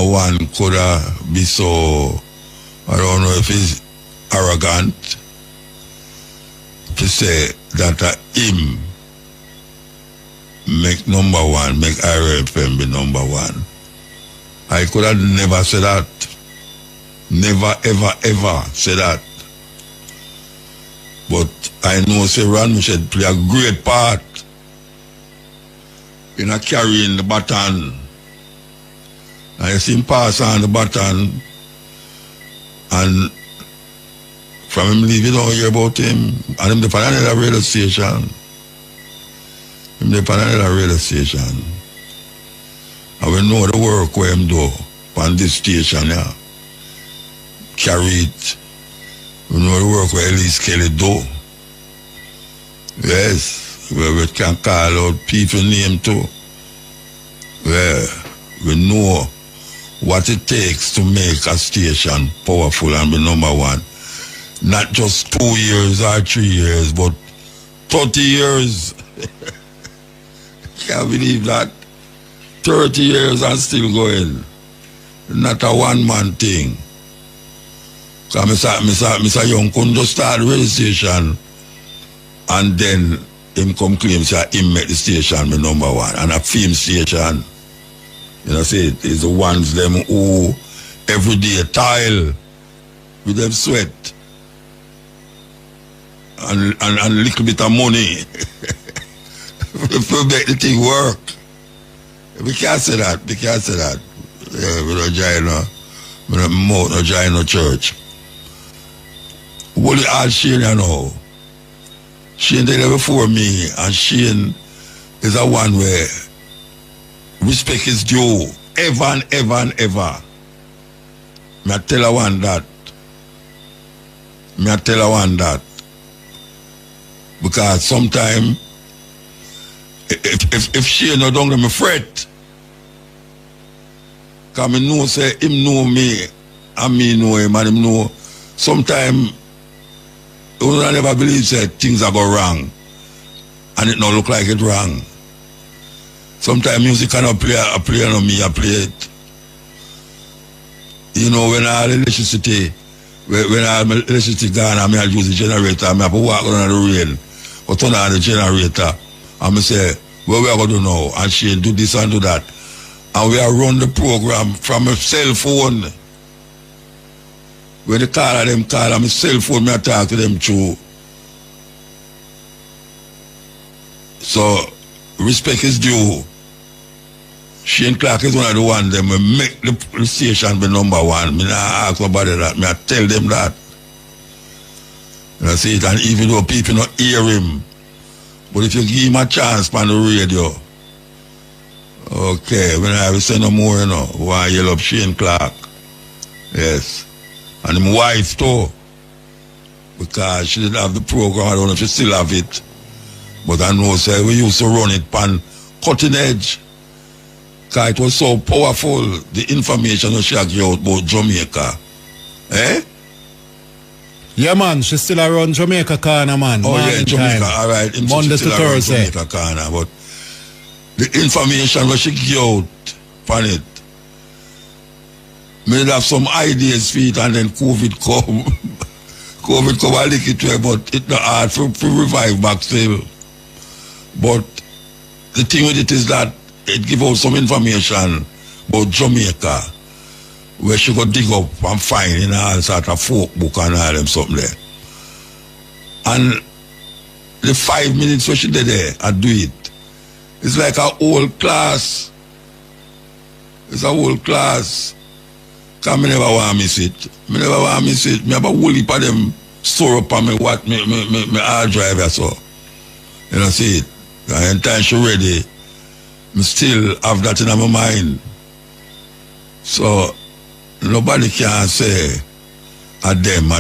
one could be so, I don't know if he's arrogant to say that him make number one, make IRFM be number one. I could have never said that. Never, ever, ever said that. But I know say Ran Mouchette play a great part in a carrying the baton. I see him pass on the baton, and from him leave, you don't hear about him. And him the another radio station. And we know the work where him do on this station, yeah. Carry it. We know the work where Elise Kelly do. Yes, where we can call out people name too. Where we know what it takes to make a station powerful and be number one. Not just 2 years or 3 years, but 30 years. Can't believe that. 30 years and still going. Not a one-man thing. Because Mr. Young couldn't just start the radio station and then him come claim say him make the station my number one and a film station. You know, say it's the ones them who every day tile with them sweat and a little bit of money to make the thing work. We can't say that. We can't say that. Yeah, we don't join no church. What is all Shane you know? Shane did it before me, and Shane is a one where respect is due ever and ever and ever. Me tell her one that. Because sometimes if Shane no don't let me fret, because I know say him know me and me know him and him know sometimes I never believe that things are go wrong and it not look like it wrong. Sometimes music cannot play on me, I play it. You know, when I have electricity, when I have electricity gone, I may use the generator, I may have to walk around the rain, or turn on the generator, and I say, what we are going to do now? And she do this and do that. And we are run the program from a cell phone. When they call them, call on my cell phone, I talk to them through. So, respect is due. Shane Clark is one of the ones that will make the station be number one. I not ask nobody that. I tell them that. You know, see it, and even though people not hear him, but if you give him a chance on the radio, okay, when I will say no more, you know, why you love Shane Clark. Yes. And my wife too, because she didn't have the program. I don't know if she still have it, but I know say we used to run it on cutting edge, because it was so powerful, the information that she had out about Jamaica. Eh? Yeah, man, she still around Jamaica corner, man. Oh, yeah, Jamaica, all right. Monday to Thursday. Jamaica corner, but the information that she gave out on it, may have some ideas for it, and then COVID come. COVID come and lick it away, but it's not hard to revive back still. But the thing with it is that it gives out some information about Jamaica, where she could dig up and find in all sort of folk book and all them something there. And the 5 minutes where she did there, I do it. It's like a whole class. It's a whole class. Because I never want to miss it. I never want to miss it. I have a whole heap of them store up on me hard drive or so. You know, see it. And time she ready, I still have that in my mind. So, nobody can say, a them.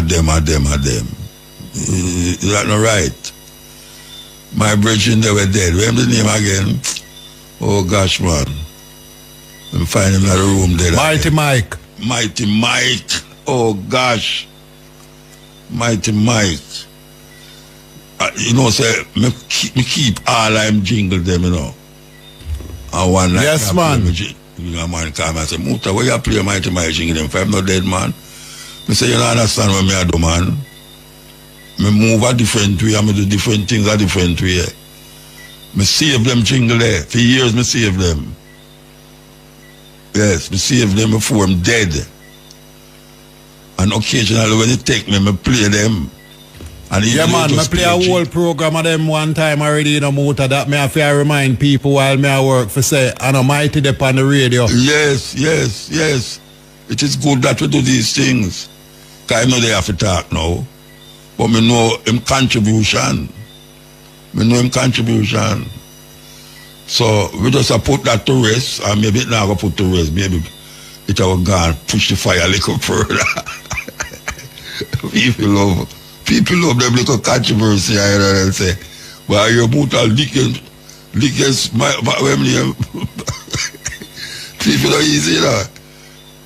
Is that not right? My brethren, they were dead. What's the name again? Oh gosh, man. I'm finding him in the room there. Mighty Mike. Mighty Mike. Oh gosh. Mighty Mike. You know, say, me keep all I'm jingle them, you know. And one night, yes, man. A man come and say, Muta, where you play Mighty Mike jingle them? If I'm not dead, man. I say, you don't understand what I do, man. I move a different way, I do different things a different way. I save them jingle there. For years, I save them. Yes, I save them before I'm dead. And occasionally when they take me, I play them. And yeah, man, I play a whole program of them one time already in a motor that me have to remind people while me I work for say, and I'm mighty up on the radio. Yes. It is good that we do these things. Because I know they have to talk now. But I know him contribution. So we just put that to rest, and maybe it not going to put to rest. Maybe it will go and push the fire a little further. People love them little controversy, you know, and say, well, you're brutal, lickers, people are easy, you know.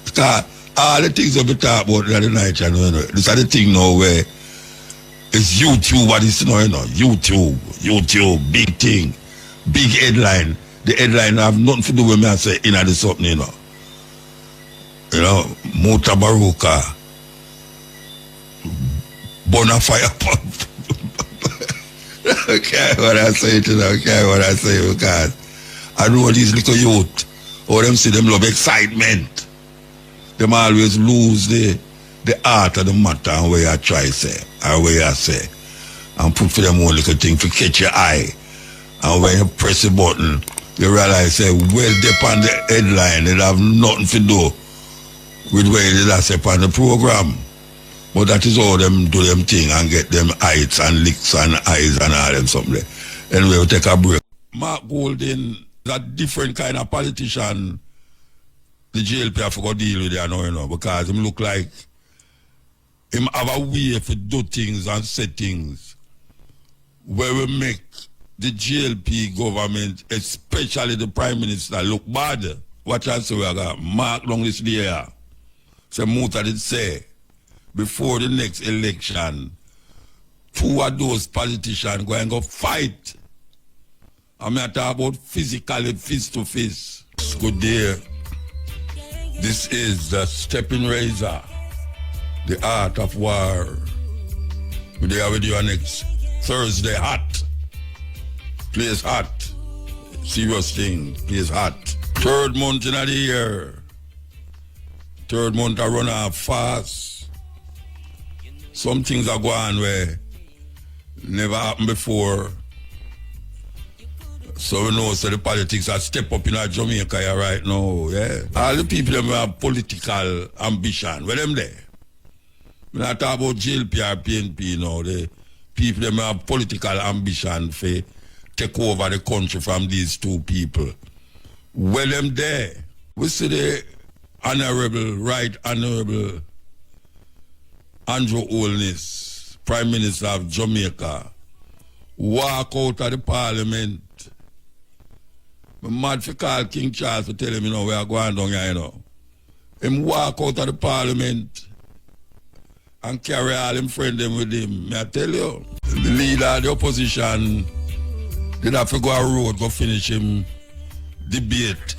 Because all the things that we talk about in the night, you know, this is the thing now where It's YouTube what is now, you know. YouTube, big thing, big headline. The headline have nothing to do with me. I say, in the something, you know. You know, Mutabaruka, Bonafire pump. Okay, what I say to them, okay, what I say, because I know these little youth, or them see them love excitement. Them always lose the art of the matter and where I try say, or where I say, and put for them one little thing to catch your eye. And when you press the button, you realize, say, well, they on the headline, it have nothing to do with where they are say on the program. But that is all them do them thing and get them heights and licks and eyes and all them something. Anyway, we'll take a break. Mark Golden is a different kind of politician. The JLP have to deal with it now, you know, because him look like him have a way to do things and say things where we make the JLP government, especially the Prime Minister, look bad. Watch out, so we got Mark long this year. So Muta did say, before the next election, two of those politicians going to go fight. I'm not talking about physically, fist to fist. Good day. This is the Stepping Razor, the art of war. We'll be with you next Thursday. Hot. Place hot. Serious thing. Place hot. 3rd month in the year. 3rd month I run off fast. Some things are going where never happened before. So we know so the politics are step up in Jamaica here right now, yeah. All the people that have political ambition, where them there? When I talk about JLP or PNP now, the people that have political ambition for take over the country from these two people. Where them there? We see the Right Honorable Andrew Holness, Prime Minister of Jamaica, walk out of the Parliament. I'm mad for call King Charles to tell him, you know, we are going down here, you know. Him walk out of the Parliament and carry all him friends with him. May I tell you, the leader of the opposition did have to go a road, go finish him debate.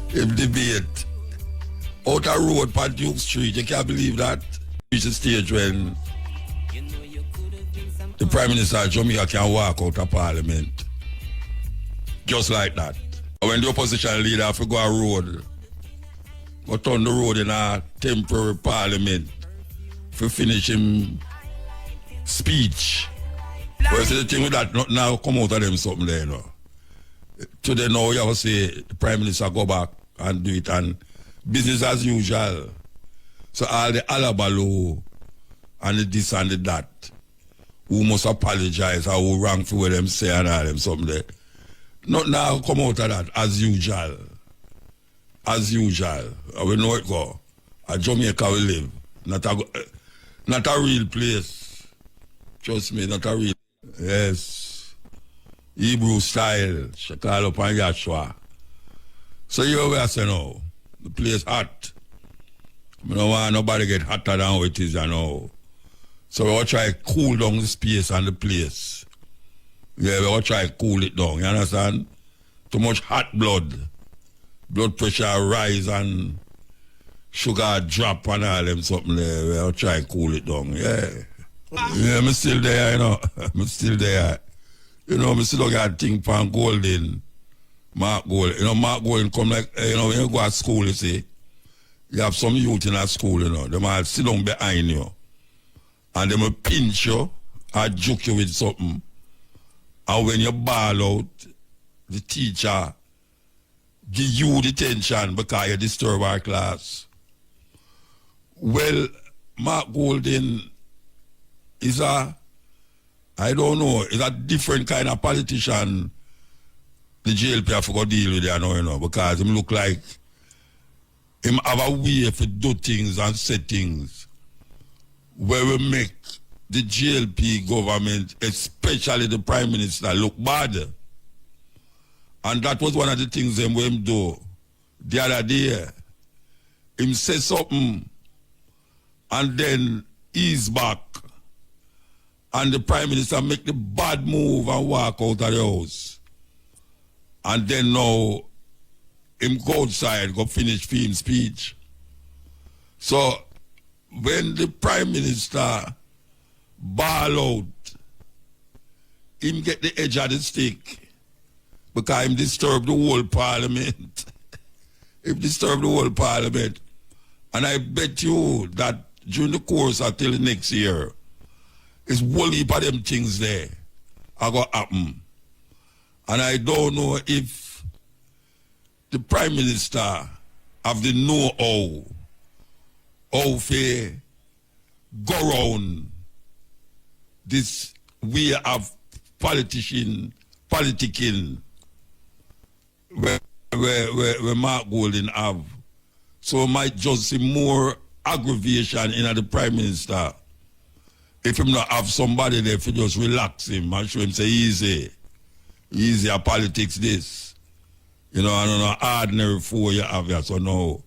Him debate. Out a road by Duke Street, you can't believe that. Reach the stage when the Prime Minister of Jamaica can walk out of Parliament. Just like that. When the opposition leader have to go a road, go turn the road in a temporary Parliament for finish him speech. But the thing with that, not now come out of them something there, you know. Today now you have to say the Prime Minister go back and do it and business as usual. So all the alabalu and the this and the that, who must apologize or who wrong for what them say and all them something there. Not now come out of that as usual. As usual. We know it go. A Jamaica we live. Not a real place. Trust me, not a real. Yes. Hebrew style. She call up on Yahshua. So you know where I say now. The place hot. I don't want nobody get hotter than how it is, you know. So we will try to cool down the space and the place. Yeah, we will try to cool it down, you understand? Too much hot blood pressure rise and sugar drop and all them something there. We will try to cool it down, yeah. Yeah, I'm still there, you know. I'm still there. You know, I'm still got thing from Golden. Mark Golden. You know, Mark Golden come like, you know, when you go to school, you see, you have some youth in a school, you know, they might sit down behind you and they will pinch you or joke you with something. And when you ball out, the teacher give you detention because you disturb our class. Well, Mark Golden is a, I don't know, is a different kind of politician. The JLP have to go deal with it now, you know, because him look like him have a way to do things and say things where we make the JLP government, especially the Prime Minister, look bad. And that was one of the things him do the other day. Him say something and then ease back and the Prime Minister make the bad move and walk out of the house. And then now, him go outside, go finish him speech. So, when the Prime Minister ball out, him get the edge of the stick because him disturb the whole Parliament. Him disturb the whole Parliament. And I bet you that during the course until next year, it's one heap of them things there are going to happen. And I don't know if the Prime Minister have the know-how how to go around this way of politicking where Mark Golden have. So it might just see more aggravation in the Prime Minister if him not have somebody there to just relax him and show him say easy a politics this. You know, I don't know, ordinary fool you have here, so no.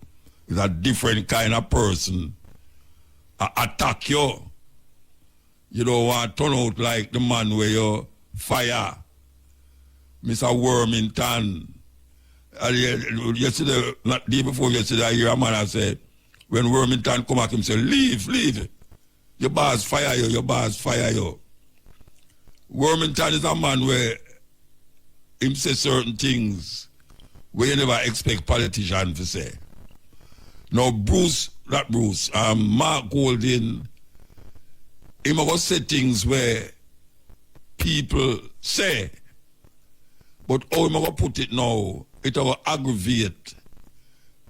It's a different kind of person. Attack you. You don't want to turn out like the man where you fire. Mr. Wormington. Yesterday, not the day before yesterday, I hear a man say, when Wormington come back, him say, leave. Your boss fire you. Wormington is a man where him say certain things where you never expect politicians to say. Now, Mark Golden, he must say things where people say, but how he must put it now, it will aggravate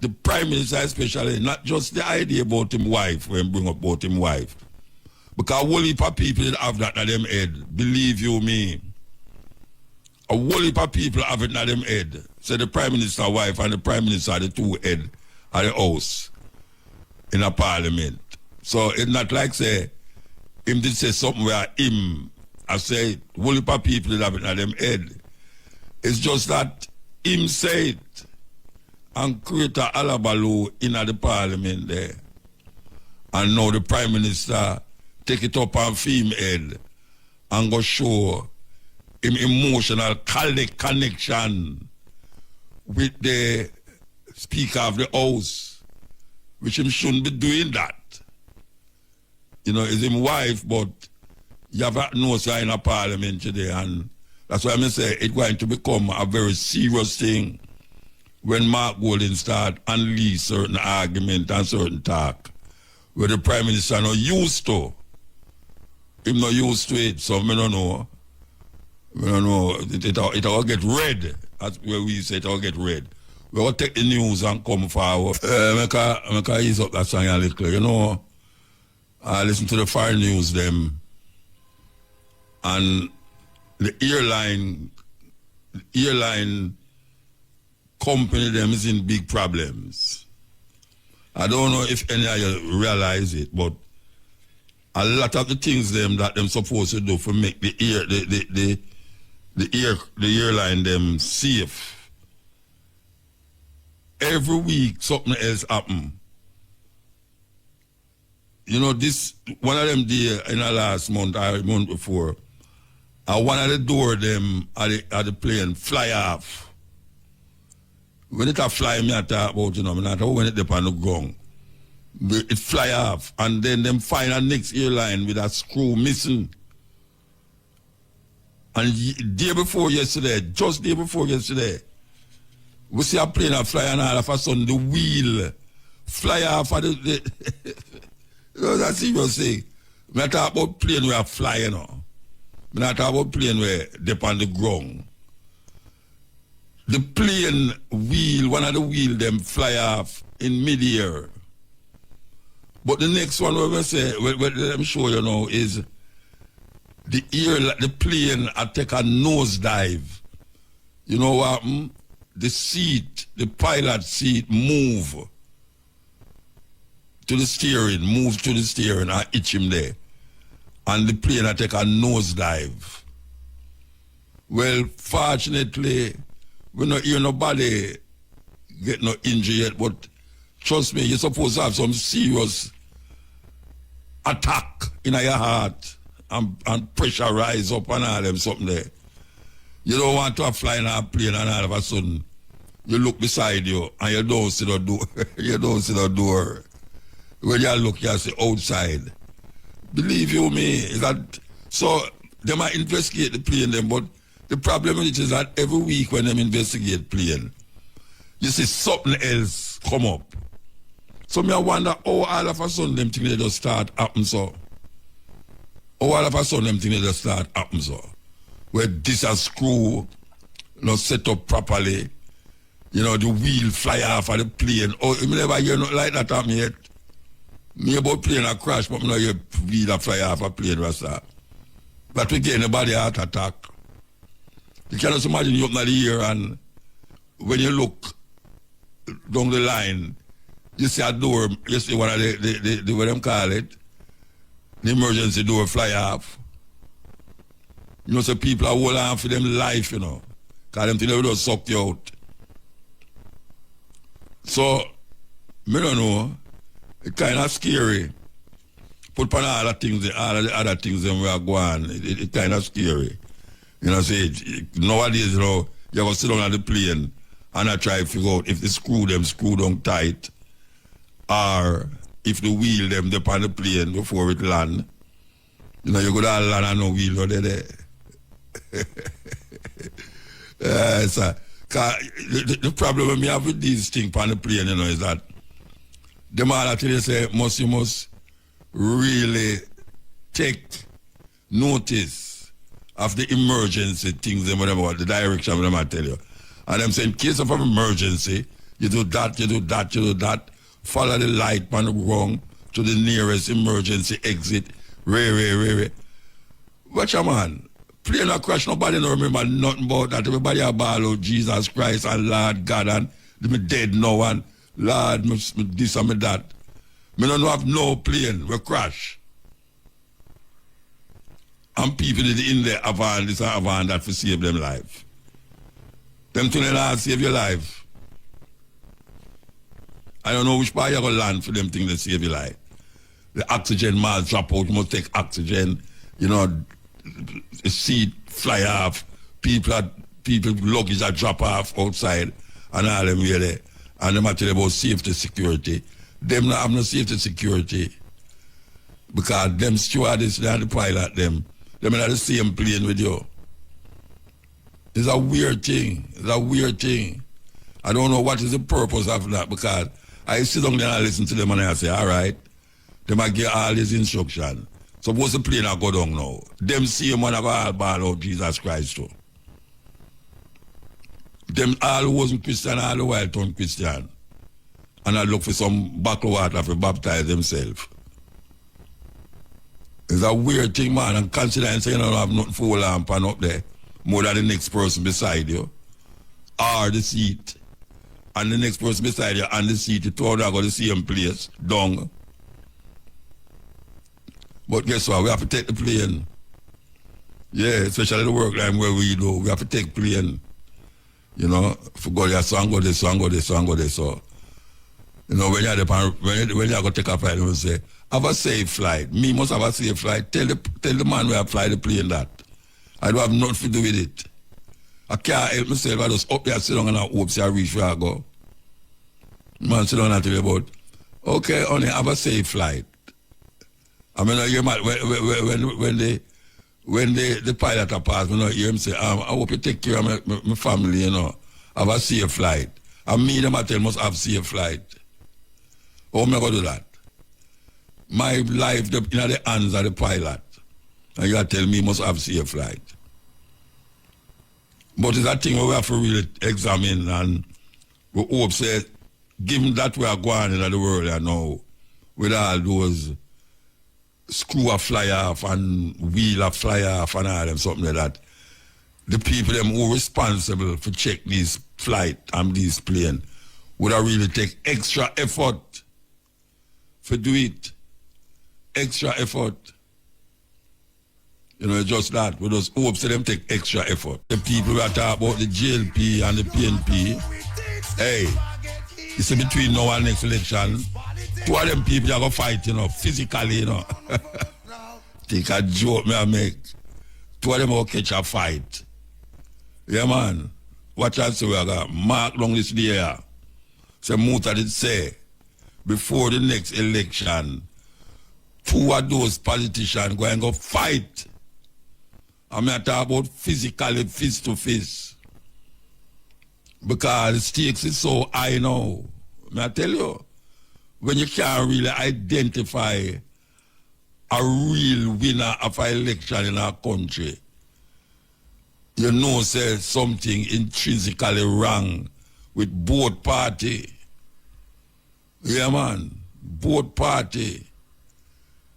the Prime Minister especially, not just the idea about him wife, when bring up about him wife. Because a whole heap of people have that in them head, believe you me. A whole heap of people have it in them head. So the Prime Minister wife and the Prime Minister are the two head of the house in a parliament. So it's not like say him did say something where him I say whole heap of people have it in them head. It's just that him say it and create a alabaloo in the parliament there. And now the Prime Minister take it up on him head and go show him emotional connection with the Speaker of the House, which him shouldn't be doing that. You know, it's him wife, but you have no say in a parliament today, and that's why I say it's going to become a very serious thing when Mark Golden start unleash certain argument and certain talk where the Prime Minister not used to. Him not used to it, so I don't know. It will get red. That's where we say it will get red. We will take the news and come forward. Make I ease up that song a little. You know, I listen to the foreign news them, and the airline company them is in big problems. I don't know if any of you realize it, but a lot of the things them that them supposed to do for make the airline them safe. Every week something else happen. You know, this one of them day in the last month or month before, one of the door them at the plane fly off. When it a fly, me I talk about, you know, me not when it dip on the ground. It fly off, and then them find a next airline with a screw missing. And day before yesterday, we see a plane a fly, and all of a sudden the wheel fly off of the you know, that's serious thing. Me not talk about plane where fly, you know. Me not talk about plane where dip on the ground. The plane wheel, one of the wheel them fly off in mid-air. But the next one we say, what I'm sure you know, is the plane take a nosedive. You know what happened? The pilot seat move to the steering, and itch him there. And the plane take a nosedive. Well, fortunately, we don't hear nobody get no injury yet, but trust me, you're supposed to have some serious attack in your heart and pressure rise up and all them something there. You don't want to fly in a plane and all of a sudden you look beside you and you don't see the door. You don't see the door. When you look, you see outside. Believe you me, is that so they might investigate the plane them, but the problem with it is that every week when them investigate plane, you see something else come up. So me I wonder how all of a sudden them things they just start happen so. How all of a sudden them things they just start happen so. Where this a screw not set up properly, you know, the wheel fly off of the plane. Oh, you never hear nothing like that happen yet. Me about plane a crash, but me know your wheel a fly off a plane Rasta. But we get anybody heart attack. You can just imagine you open the ear and when you look down the line, you see a door, you see one of the what them call it, the emergency door fly off. You know, so people are holding on for them life, you know, because them things will just suck you out. So, me don't know, it's kind of scary. Put on all the things, all of the other things that we are going, it's kind of scary. You know, say, nowadays, you know, you have to sit down on the plane and I try to figure out if the screw down tight, or if the wheel them up on the plane before it land. You know, you go down land and no wheel over there. So, the problem we have with these things on the plane, you know, is that them all actually say you must really take notice of the emergency things and whatever, the direction them I tell you. And them say in case of an emergency, you do that, you do that, you do that, follow the light on the wrong to the nearest emergency exit. Watch a man. Plane a crash, nobody don't remember nothing about that. Everybody a ball out Jesus Christ and Lord God and me dead now and Lord me this and me that. Me don't have no plane, we crash. And people in there have on this and have on that to save them life. Them things not save your life. I don't know which part you're going to land for them things to save your life. The oxygen mask drop out, you must take oxygen, you know, the seat fly off, people luggage are drop off outside and all them really. And them tell about safety security. Them not have no safety security because them stewardess and the pilot them in the same plane with you. It's a weird thing. It's a weird thing. I don't know what is the purpose of that because I sit down there and listen to them and I say, all right, they might give all these instructions. Suppose the plane go down now. Them same one have all ball out Jesus Christ too. Them all who wasn't Christian all the while turned Christian. And I look for some buckle water to baptize themselves. It's a weird thing, man. And considering saying you don't have nothing for lamp and up there, more than the next person beside you, or the seat, and the next person beside you, and the seat, you two are going to the same place, down. But guess what? We have to take the plane. Yeah, especially the work line where we do. We have to take plane. You know, for go there, so and go this, so and go this, so and go this. So, you know, when you're going to take a flight, you say, have a safe flight. Me must have a safe flight. Tell the man where I fly the plane that. I don't have nothing to do with it. I can't help myself. I just up there, sit down and I hope I reach where I go. Man, sit down and tell you about, okay, honey, have a safe flight. I mean, when the pilot a pass, you hear him say, I hope you take care of my family, you know, have a safe flight. And me, them I tell must have safe flight. How am I going to do that? My life in the hands of the pilot. And you tell me must have safe flight. But it's a thing where we have to really examine and we hope, say, given that we are going in the world I know, with all those screw a fly off and wheel a fly off and all them, something like that, the people them who are responsible for check these flight and these plane would have really take extra effort for do it. Extra effort. You know, just that. We just hope to them take extra effort. The people who are talking about the JLP and the PNP, hey, you see between now and next election, two of them people are going to fight, you know, physically, you know. Take a joke me I make. Two of them will catch a fight. Yeah, man. Watch out, so we got mark long this day. So Muta did say, before the next election, two of those politicians go and go fight. I'm not talking about physically, fist to fist. Because the stakes is so high now. I tell you, when you can't really identify a real winner of an election in our country, you know there's something intrinsically wrong with both party. Yeah, man. Both party.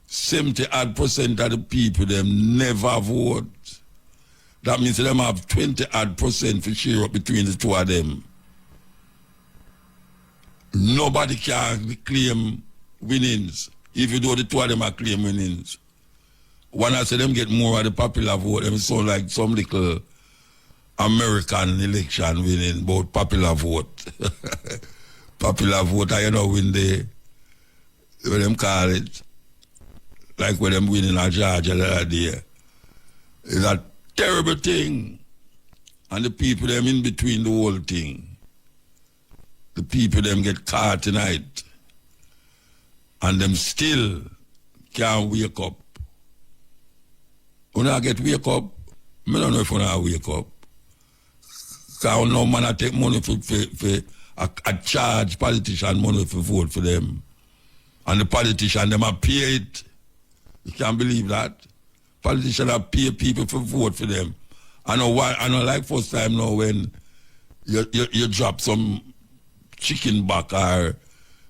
70% of the people, them never vote. That means them have 20% for share up between the two of them. Nobody can claim winnings, even though the two of them are claim winnings. When I say them get more of the popular vote, them sound like some little American election winning, about popular vote. Popular vote, I know when them call it, like when them winning a Georgia the other day. It's a terrible thing. And the people them in between the whole thing. The people them get caught tonight. And them still can't wake up. When I get wake up, I don't know if I wake up. Because no man I take money for a charge politician money for vote for them. And the politician them are pay it. You can't believe that. Politicians are pay people for vote for them. I know like first time now when you drop some chicken back or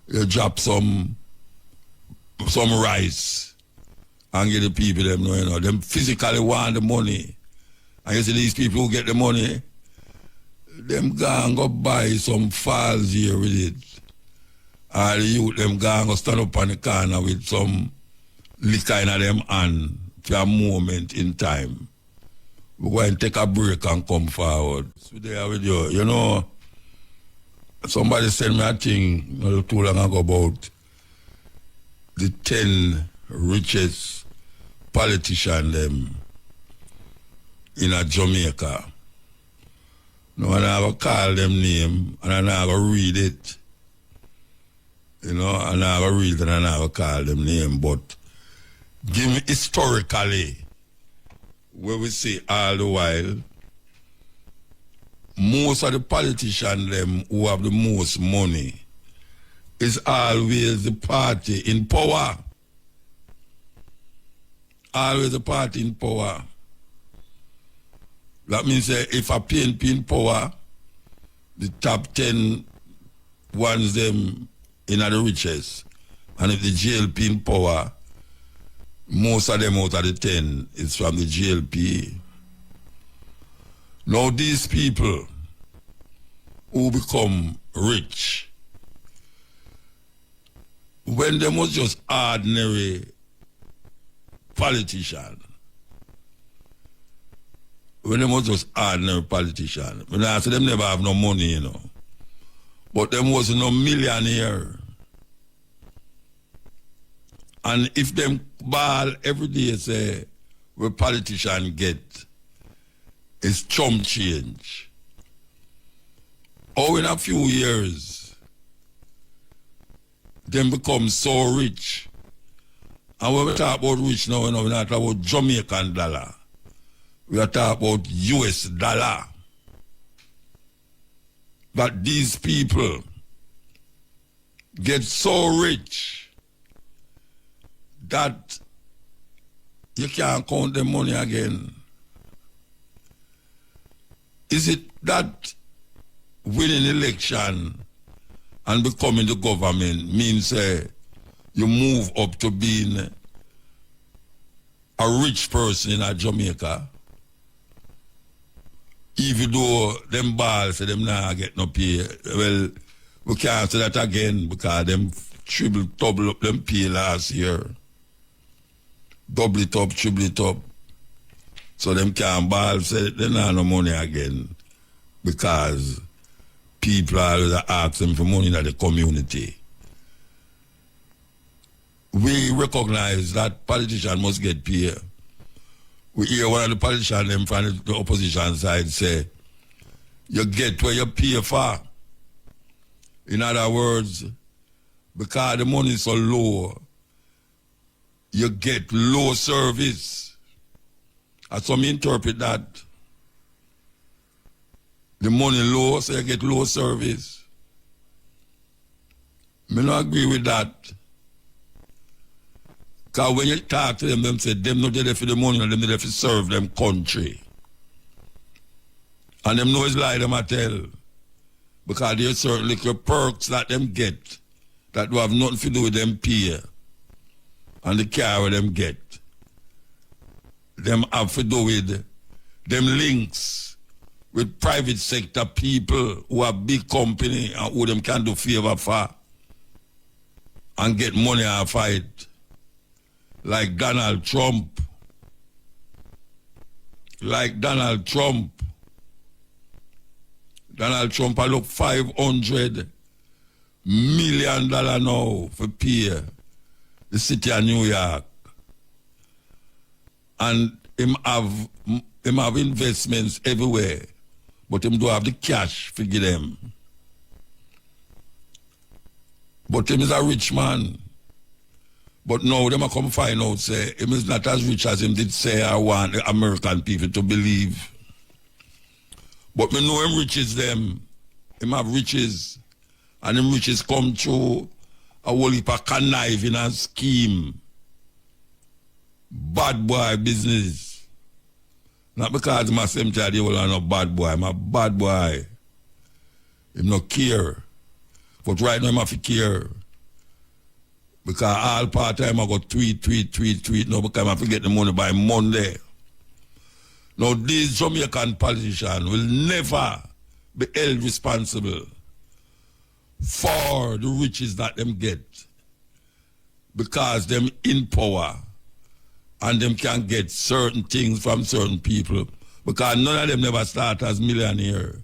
you drop some rice and get the people them know, you know, them physically want the money. And you see these people who get the money, them go buy some files here with it. Or the youth them go stand up on the corner with some liquor in them hand for a moment in time. We go and take a break and come forward. So there with you. You know, somebody sent me a thing not too long ago about the 10 richest politicians them in a Jamaica. No, and I have to call them name and I have to read it. You know, and I have to read it and I have to call them name. But give me historically, where we see all the while, most of the politicians them who have the most money is always the party in power. Always the party in power. That means if a PNP in power, the top 10 ones them in the richest. And if the JLP in power, most of them out of the 10 is from the JLP. Now these people who become rich, when they was just ordinary politicians, when they was just ordinary politicians, when I say them never have no money, you know, but them was no millionaire. And if them ball every day say where politicians get is chump change. Or in a few years, them become so rich. And when we talk about rich now, we're not talking about Jamaican dollar. We are talking about US dollar. But these people get so rich that you can't count the money again. Is it that winning election and becoming the government means you move up to being a rich person in Jamaica? Even though them balls say them not get no pay, well, we can't say that again because them double up them pay last year. Double it up, triple it up. So them can't ball say they don't have no money again because people always ask them for money in the community. We recognize that politicians must get paid. We hear one of the politicians them from the opposition side say, you get where you pay for. In other words, because the money is so low, you get low service. That's how I interpret that. The money low, so you get low service. I don't agree with that. Because when you talk to them say, them not there for the money, them there for serve them country. And them know it's lie them I tell. Because there's certain little perks that them get that do have nothing to do with them pay and the car where them get. Them have to do with them links with private sector people who have big company and who them can do favor for and get money off it. Like Donald Trump. Donald Trump I look $500 million now for pay the city of New York. And him have investments everywhere, but him do have the cash to give them. But him is a rich man. But now them a come find out say him is not as rich as him did say I want the American people to believe. But me know him riches them. Him have riches. And him riches come through a whole heap of conniving and scheme. Bad boy business. Not because I'm a same child, you will not a bad boy. I'm a bad boy. Him no care. But right now him have to care. Because all part time I go tweet. Now because I forget the money by Monday. Now these Jamaican politicians will never be held responsible for the riches that them get. Because them in power and them can get certain things from certain people. Because none of them never start as millionaire.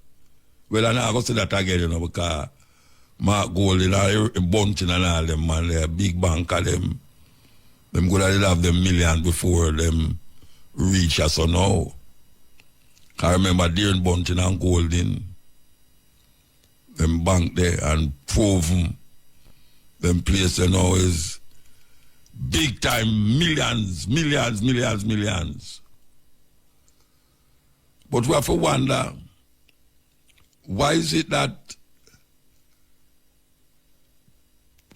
Well, I'm not going to say that again, you know, because Mark Golding and Bunting and all them, man, they're big bank of them. Them could have them millions before them reach us or now. I remember Darren Bunting and Golding, them bank there and Proven, them place you know is big time millions. But we have to wonder, why is it that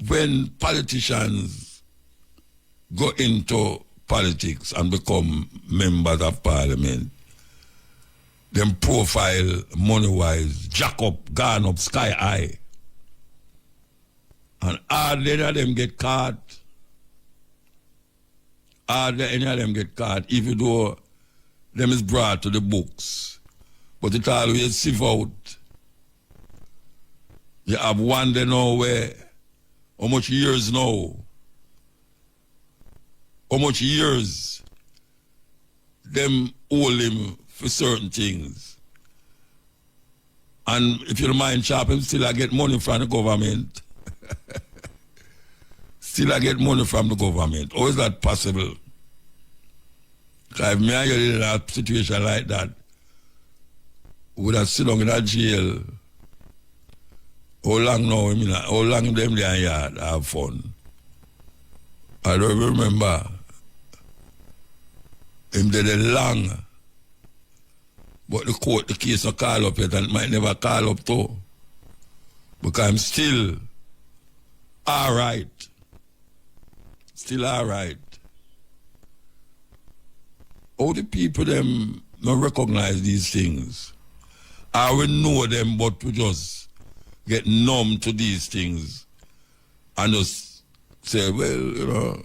when politicians go into politics and become members of parliament, them profile money-wise, jack up, gone up, sky high. And hardly any of them get caught. Hardly any of them get caught, even though them is brought to the books. But it always sieve out. You have one day now where, how much years now? How much years them hold him for certain things. And if you don't mind shopping, still I get money from the government. Still I get money from the government. How is that possible? Because if me and you in a situation like that, we would have sit down in a jail. How long now? I mean, how long them there in yard have fun? I don't remember. Him did it long. But the court, the case not call up yet and it might never call up too. Because I'm still all right. Still all right. How the people them not recognize these things? I will know them, but we just get numb to these things and just say, well, you know,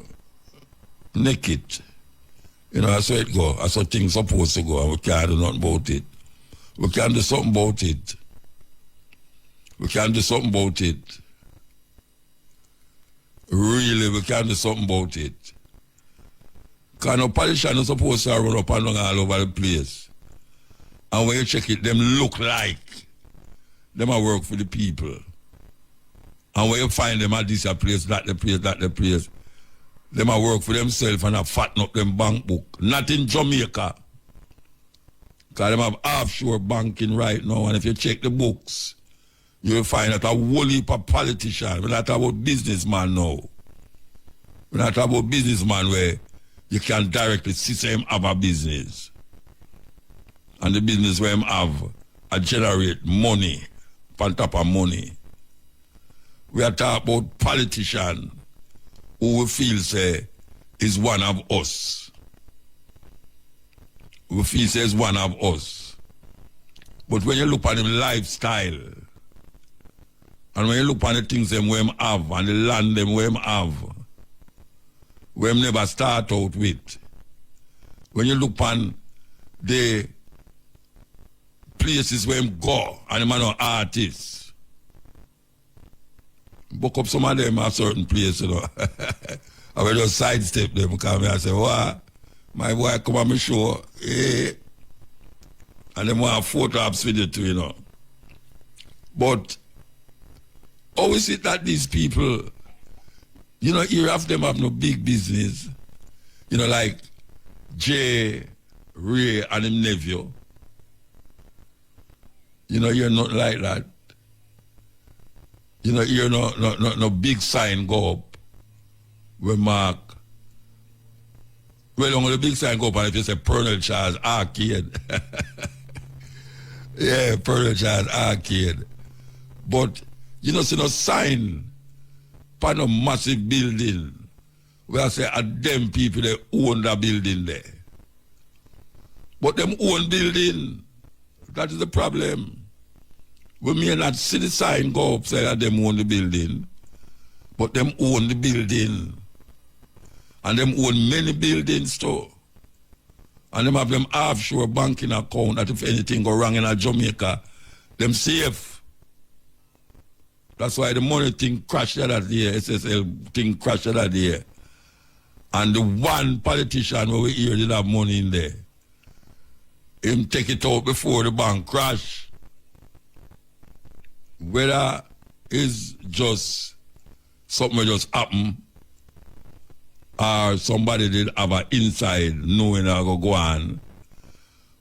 naked. You know, that's how it go. That's how things supposed to go, and we can't do nothing about it. We can do something about it. We can do something about it. Really, we can do something about it. Because no politician is supposed to run up and down all over the place. And when you check it, them look like them a work for the people. And when you find them at this place, that the place, Them a work for themselves and a fatten up them bank book. Not in Jamaica. Because them have offshore banking right now. And if you check the books, you will find that a whole heap of politicians. We're not about businessman now. We're not about businessman where you can directly see him have a business. And the business where him have a generate money on top of money. We are talking about politicians who we feel say is one of us. We feel say is one of us. But when you look at him lifestyle, and when you look at the things them we have, and the land them we have, we never start out with. When you look at the places where him go, and him are no artists, book up some of them at certain places, you know. I will just sidestep them because I say, wow, my boy come on my show, eh? And them want photographs with it too, you know. But always it that these people, you know, here of them have no big business. You know, like Jay, Ray, and him nephew. You know, you're not like that. You know, you're no big sign go up where Mark. Well, only the big sign go up and if you say Pernell Charles Arcade. Yeah, Pernell Charles Arcade. But, you know, see no sign for no massive building where I say them people they own the building there. But them own building, that is the problem. We may not see the sign go up say that them own the building, but them own the building. And them own many buildings too. And them have them offshore banking account that if anything go wrong in a Jamaica, them safe. That's why the money thing crashed that year, SSL thing crashed that year. And the one politician where we hear did have money in there, him take it out before the bank crash. Whether it's just something that just happened or somebody did have an inside knowing I go on.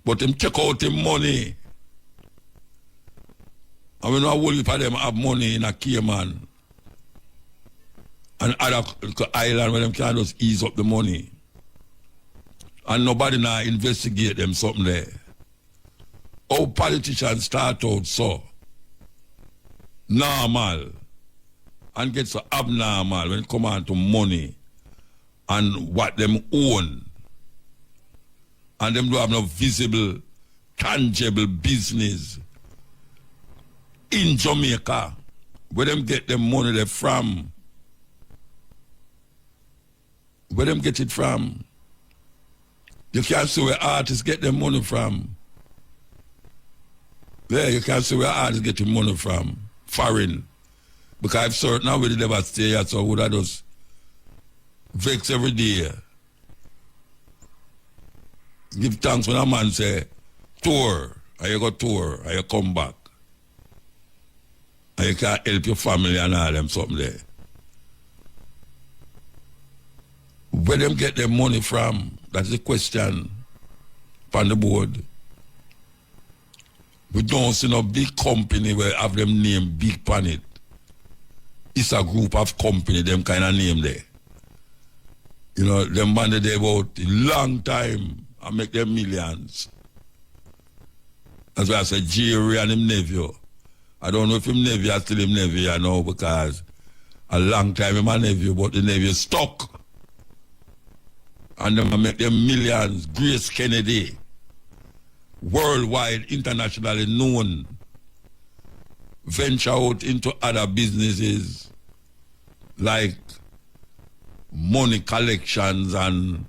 But him check out him money. And we know a whole heap of them have money in a Cayman and other island where them can just ease up the money. And nobody now investigate them something there. How politicians start out so normal and get so abnormal when it come on to money and what them own. And them don't have no visible, tangible business in Jamaica. Where them get them money they from? Where them get it from? You can't see where artists get their money from. Yeah, you can't see where artists get their money from. Foreign. Because I've certain now we never stay here, so would I just vex every day. Give thanks when a man say, tour, and you go tour, and you come back. And you can help your family and all them something there. Where them get their money from? That's the question on the board. We don't see no big company where have them name big pan it. It's a group of company, them kind of name there. You know, them man they about a long time and make them millions. That's why I said Jerry and him nephew. I don't know if him nephew is still him nephew, you know, because a long time him a nephew, but the nephew stuck. And them make them millions. Grace Kennedy, worldwide, internationally known, venture out into other businesses like money collections and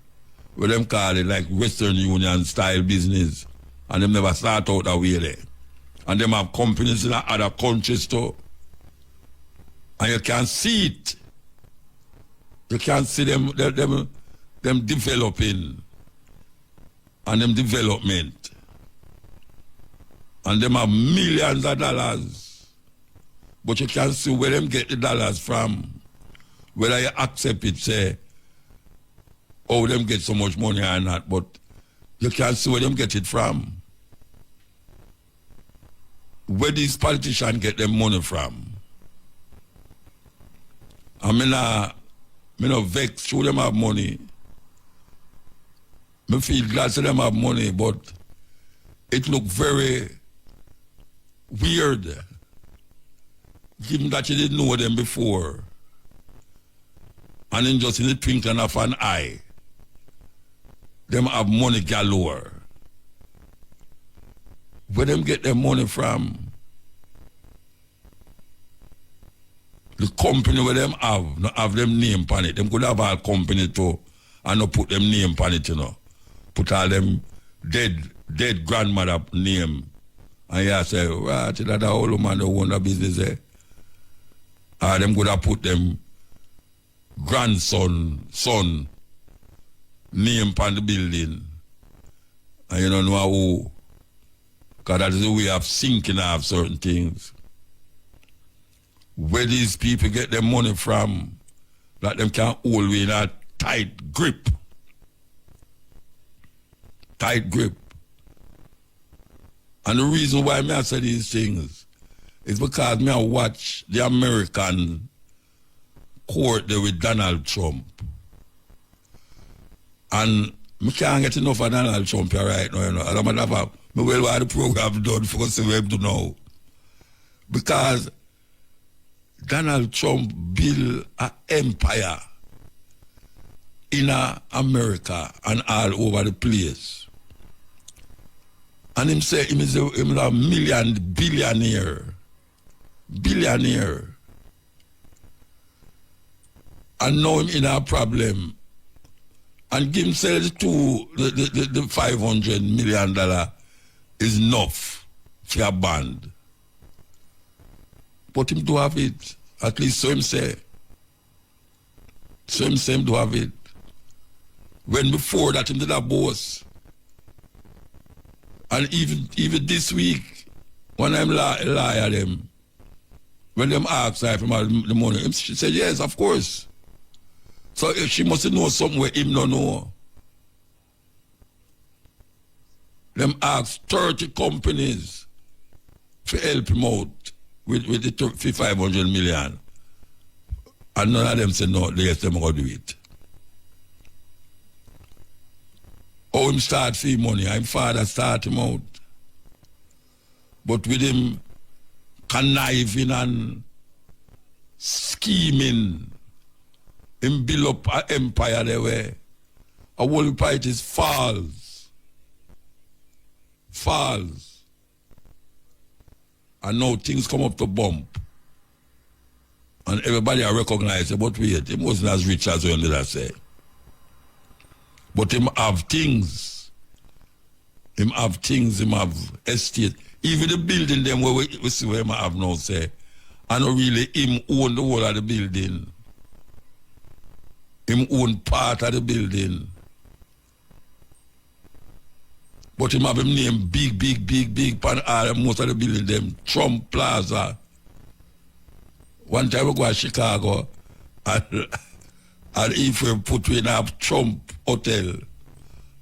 what them call it, like Western Union style business. And them never start out that way there. And them have companies in other countries too. And you can see it. You can see them developing and them development. And them have millions of dollars. But you can see where them get the dollars from. Whether you accept it, say, how them get so much money or not, but you can't see where them get it from. Where these politicians get their money from. I mean, me no vex, show them have money. Me feel glad to them have money, but it look very weird. Given that you didn't know them before. And then just in the twinkling of an eye, them have money galore. Where them get their money from? The company where them not have them name on it. Them could have a company too and not put them name on it, you know. Put all them dead grandmother name. And you say, right, that the old man who own the business there. Or them could have put them son name on the building. And you don't know who. Because that is the way of thinking of certain things. Where these people get their money from, that them can hold in a tight grip. Tight grip. And the reason why I say these things is because I watch the American court there with Donald Trump. And I can't get enough of Donald Trump here right now, you know. I don't have why the program done for us to do now. Because Donald Trump built an empire in America and all over the place. And him say him is a billionaire. And now him in a problem. And give himself the $500 million is enough for a band. But him do have it. At least so him say. So him say him do have it. When before that him did a boss. And even this week, when I'm lie at them, when them ask her for the money, she said, yes, of course. So she must know something where him don't know. Them ask 30 companies to help him out with the $500 million. And none of them say no, yes, them going to do it. How him start fee money, him father start him out. But with him conniving and scheming, him build up an empire there where a whole part is falls. And now things come up to bump. And everybody I recognize it, but wait, he wasn't as rich as you did I say. But him have things. Him have estate. Even the building them where we see where him have now say. And not really him own the whole of the building. Him own part of the building. But him have him name big pan all most of the building them. Trump Plaza. One time we go to Chicago and if we put in a Trump hotel.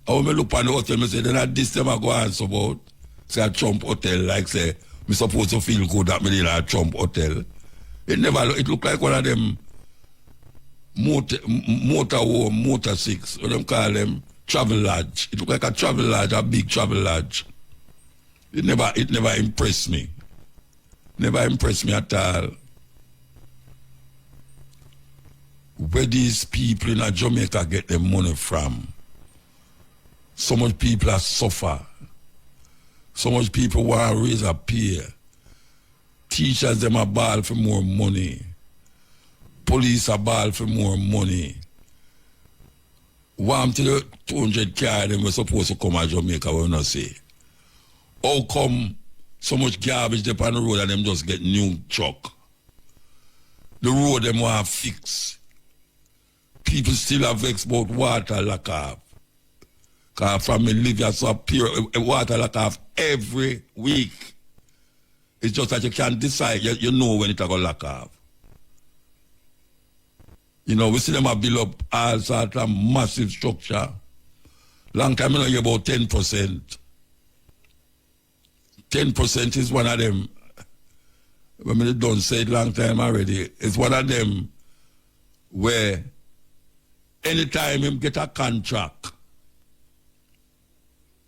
And when I look at the hotel, I say, then at this time I go answer about say a Trump hotel, like say, me supposed to feel good that me in a Trump hotel. It look like one of them motor 6, what them call them travel lodge. It look like a travel lodge, a big travel lodge. It never impressed me. Never impressed me at all. Where these people in Jamaica get their money from. So much people are suffer. So much people want to raise a pay. Teachers them are ball for more money. Police are ball for more money. Want to the 200 car them were supposed to come to Jamaica, we not say. How come so much garbage there on the road and them just get new truck? The road them want to fix. People still have vexed about water lack of. Because from me live here, so pure water lack of every week. It's just that you can't decide, you know when it's going to lack of. You know, we see them a build up all sorts of massive structure. Long time, you know, you're about 10%. 10% is one of them. When we don't say it long time already, it's one of them where anytime him get a contract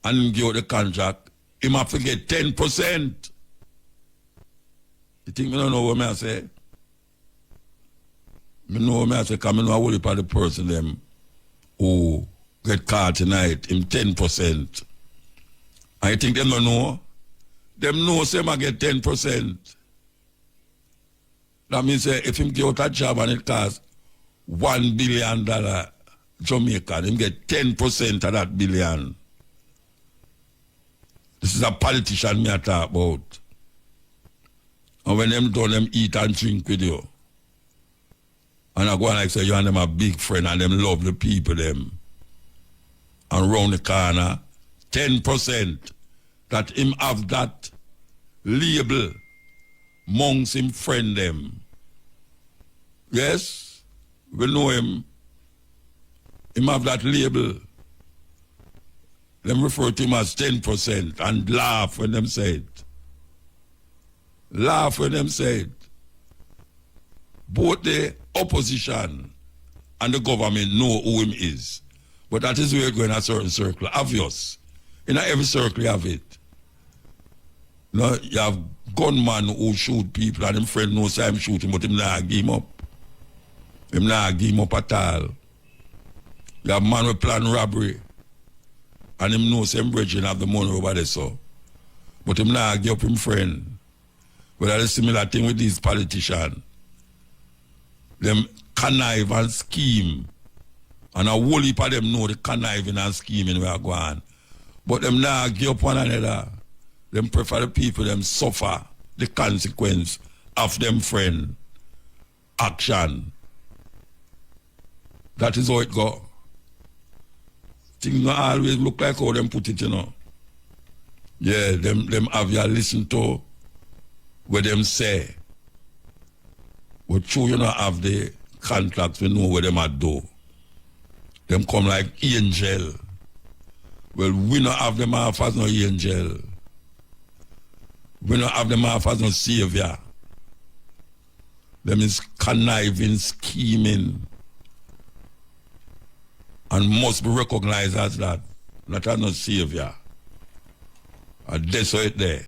and him give out the contract, him have to get 10%. You think me don't know what I say? Me know what I say, because I know I will for the person them who get caught tonight, him 10%. I think them don't know. Them know say I get 10%. That means if him get out a job and it costs $1 billion Jamaica, him get 10% of that billion. This is a politician me I talk about. And when them done, them eat and drink with you. And I go and like say you and them a big friend and them love the people them. And round the corner, 10% that him have that label amongst him friend them. Yes, we know him. Him have that label. Them refer to him as 10% and laugh when them say it. Laugh when them say it. Both the opposition and the government know who him is. But that is where you go in a certain circle. Obvious. In every circle you have it. You know, you have gunman who shoot people and him friend knows I'm shooting, but him not give him up. Him not give him up at all. You have man who plan robbery and him knows him bridging have the money over there so. But him not give up him friend. But that's a similar thing with these politicians. Them connive and scheme. And a whole heap of them know the conniving and scheming where go on. But them not give up one another. Them prefer the people them suffer the consequence of them friend action. That is how it go. Things don't always look like how them put it, you know. Yeah, them have you listen to what them say. But true, you know, have the contracts, we know what them are do. Them come like angel. Well, we don't have them off as no angel. We don't have them off as no savior. Them is conniving, scheming, and must be recognized as that. Not as no savior. And that's how it there.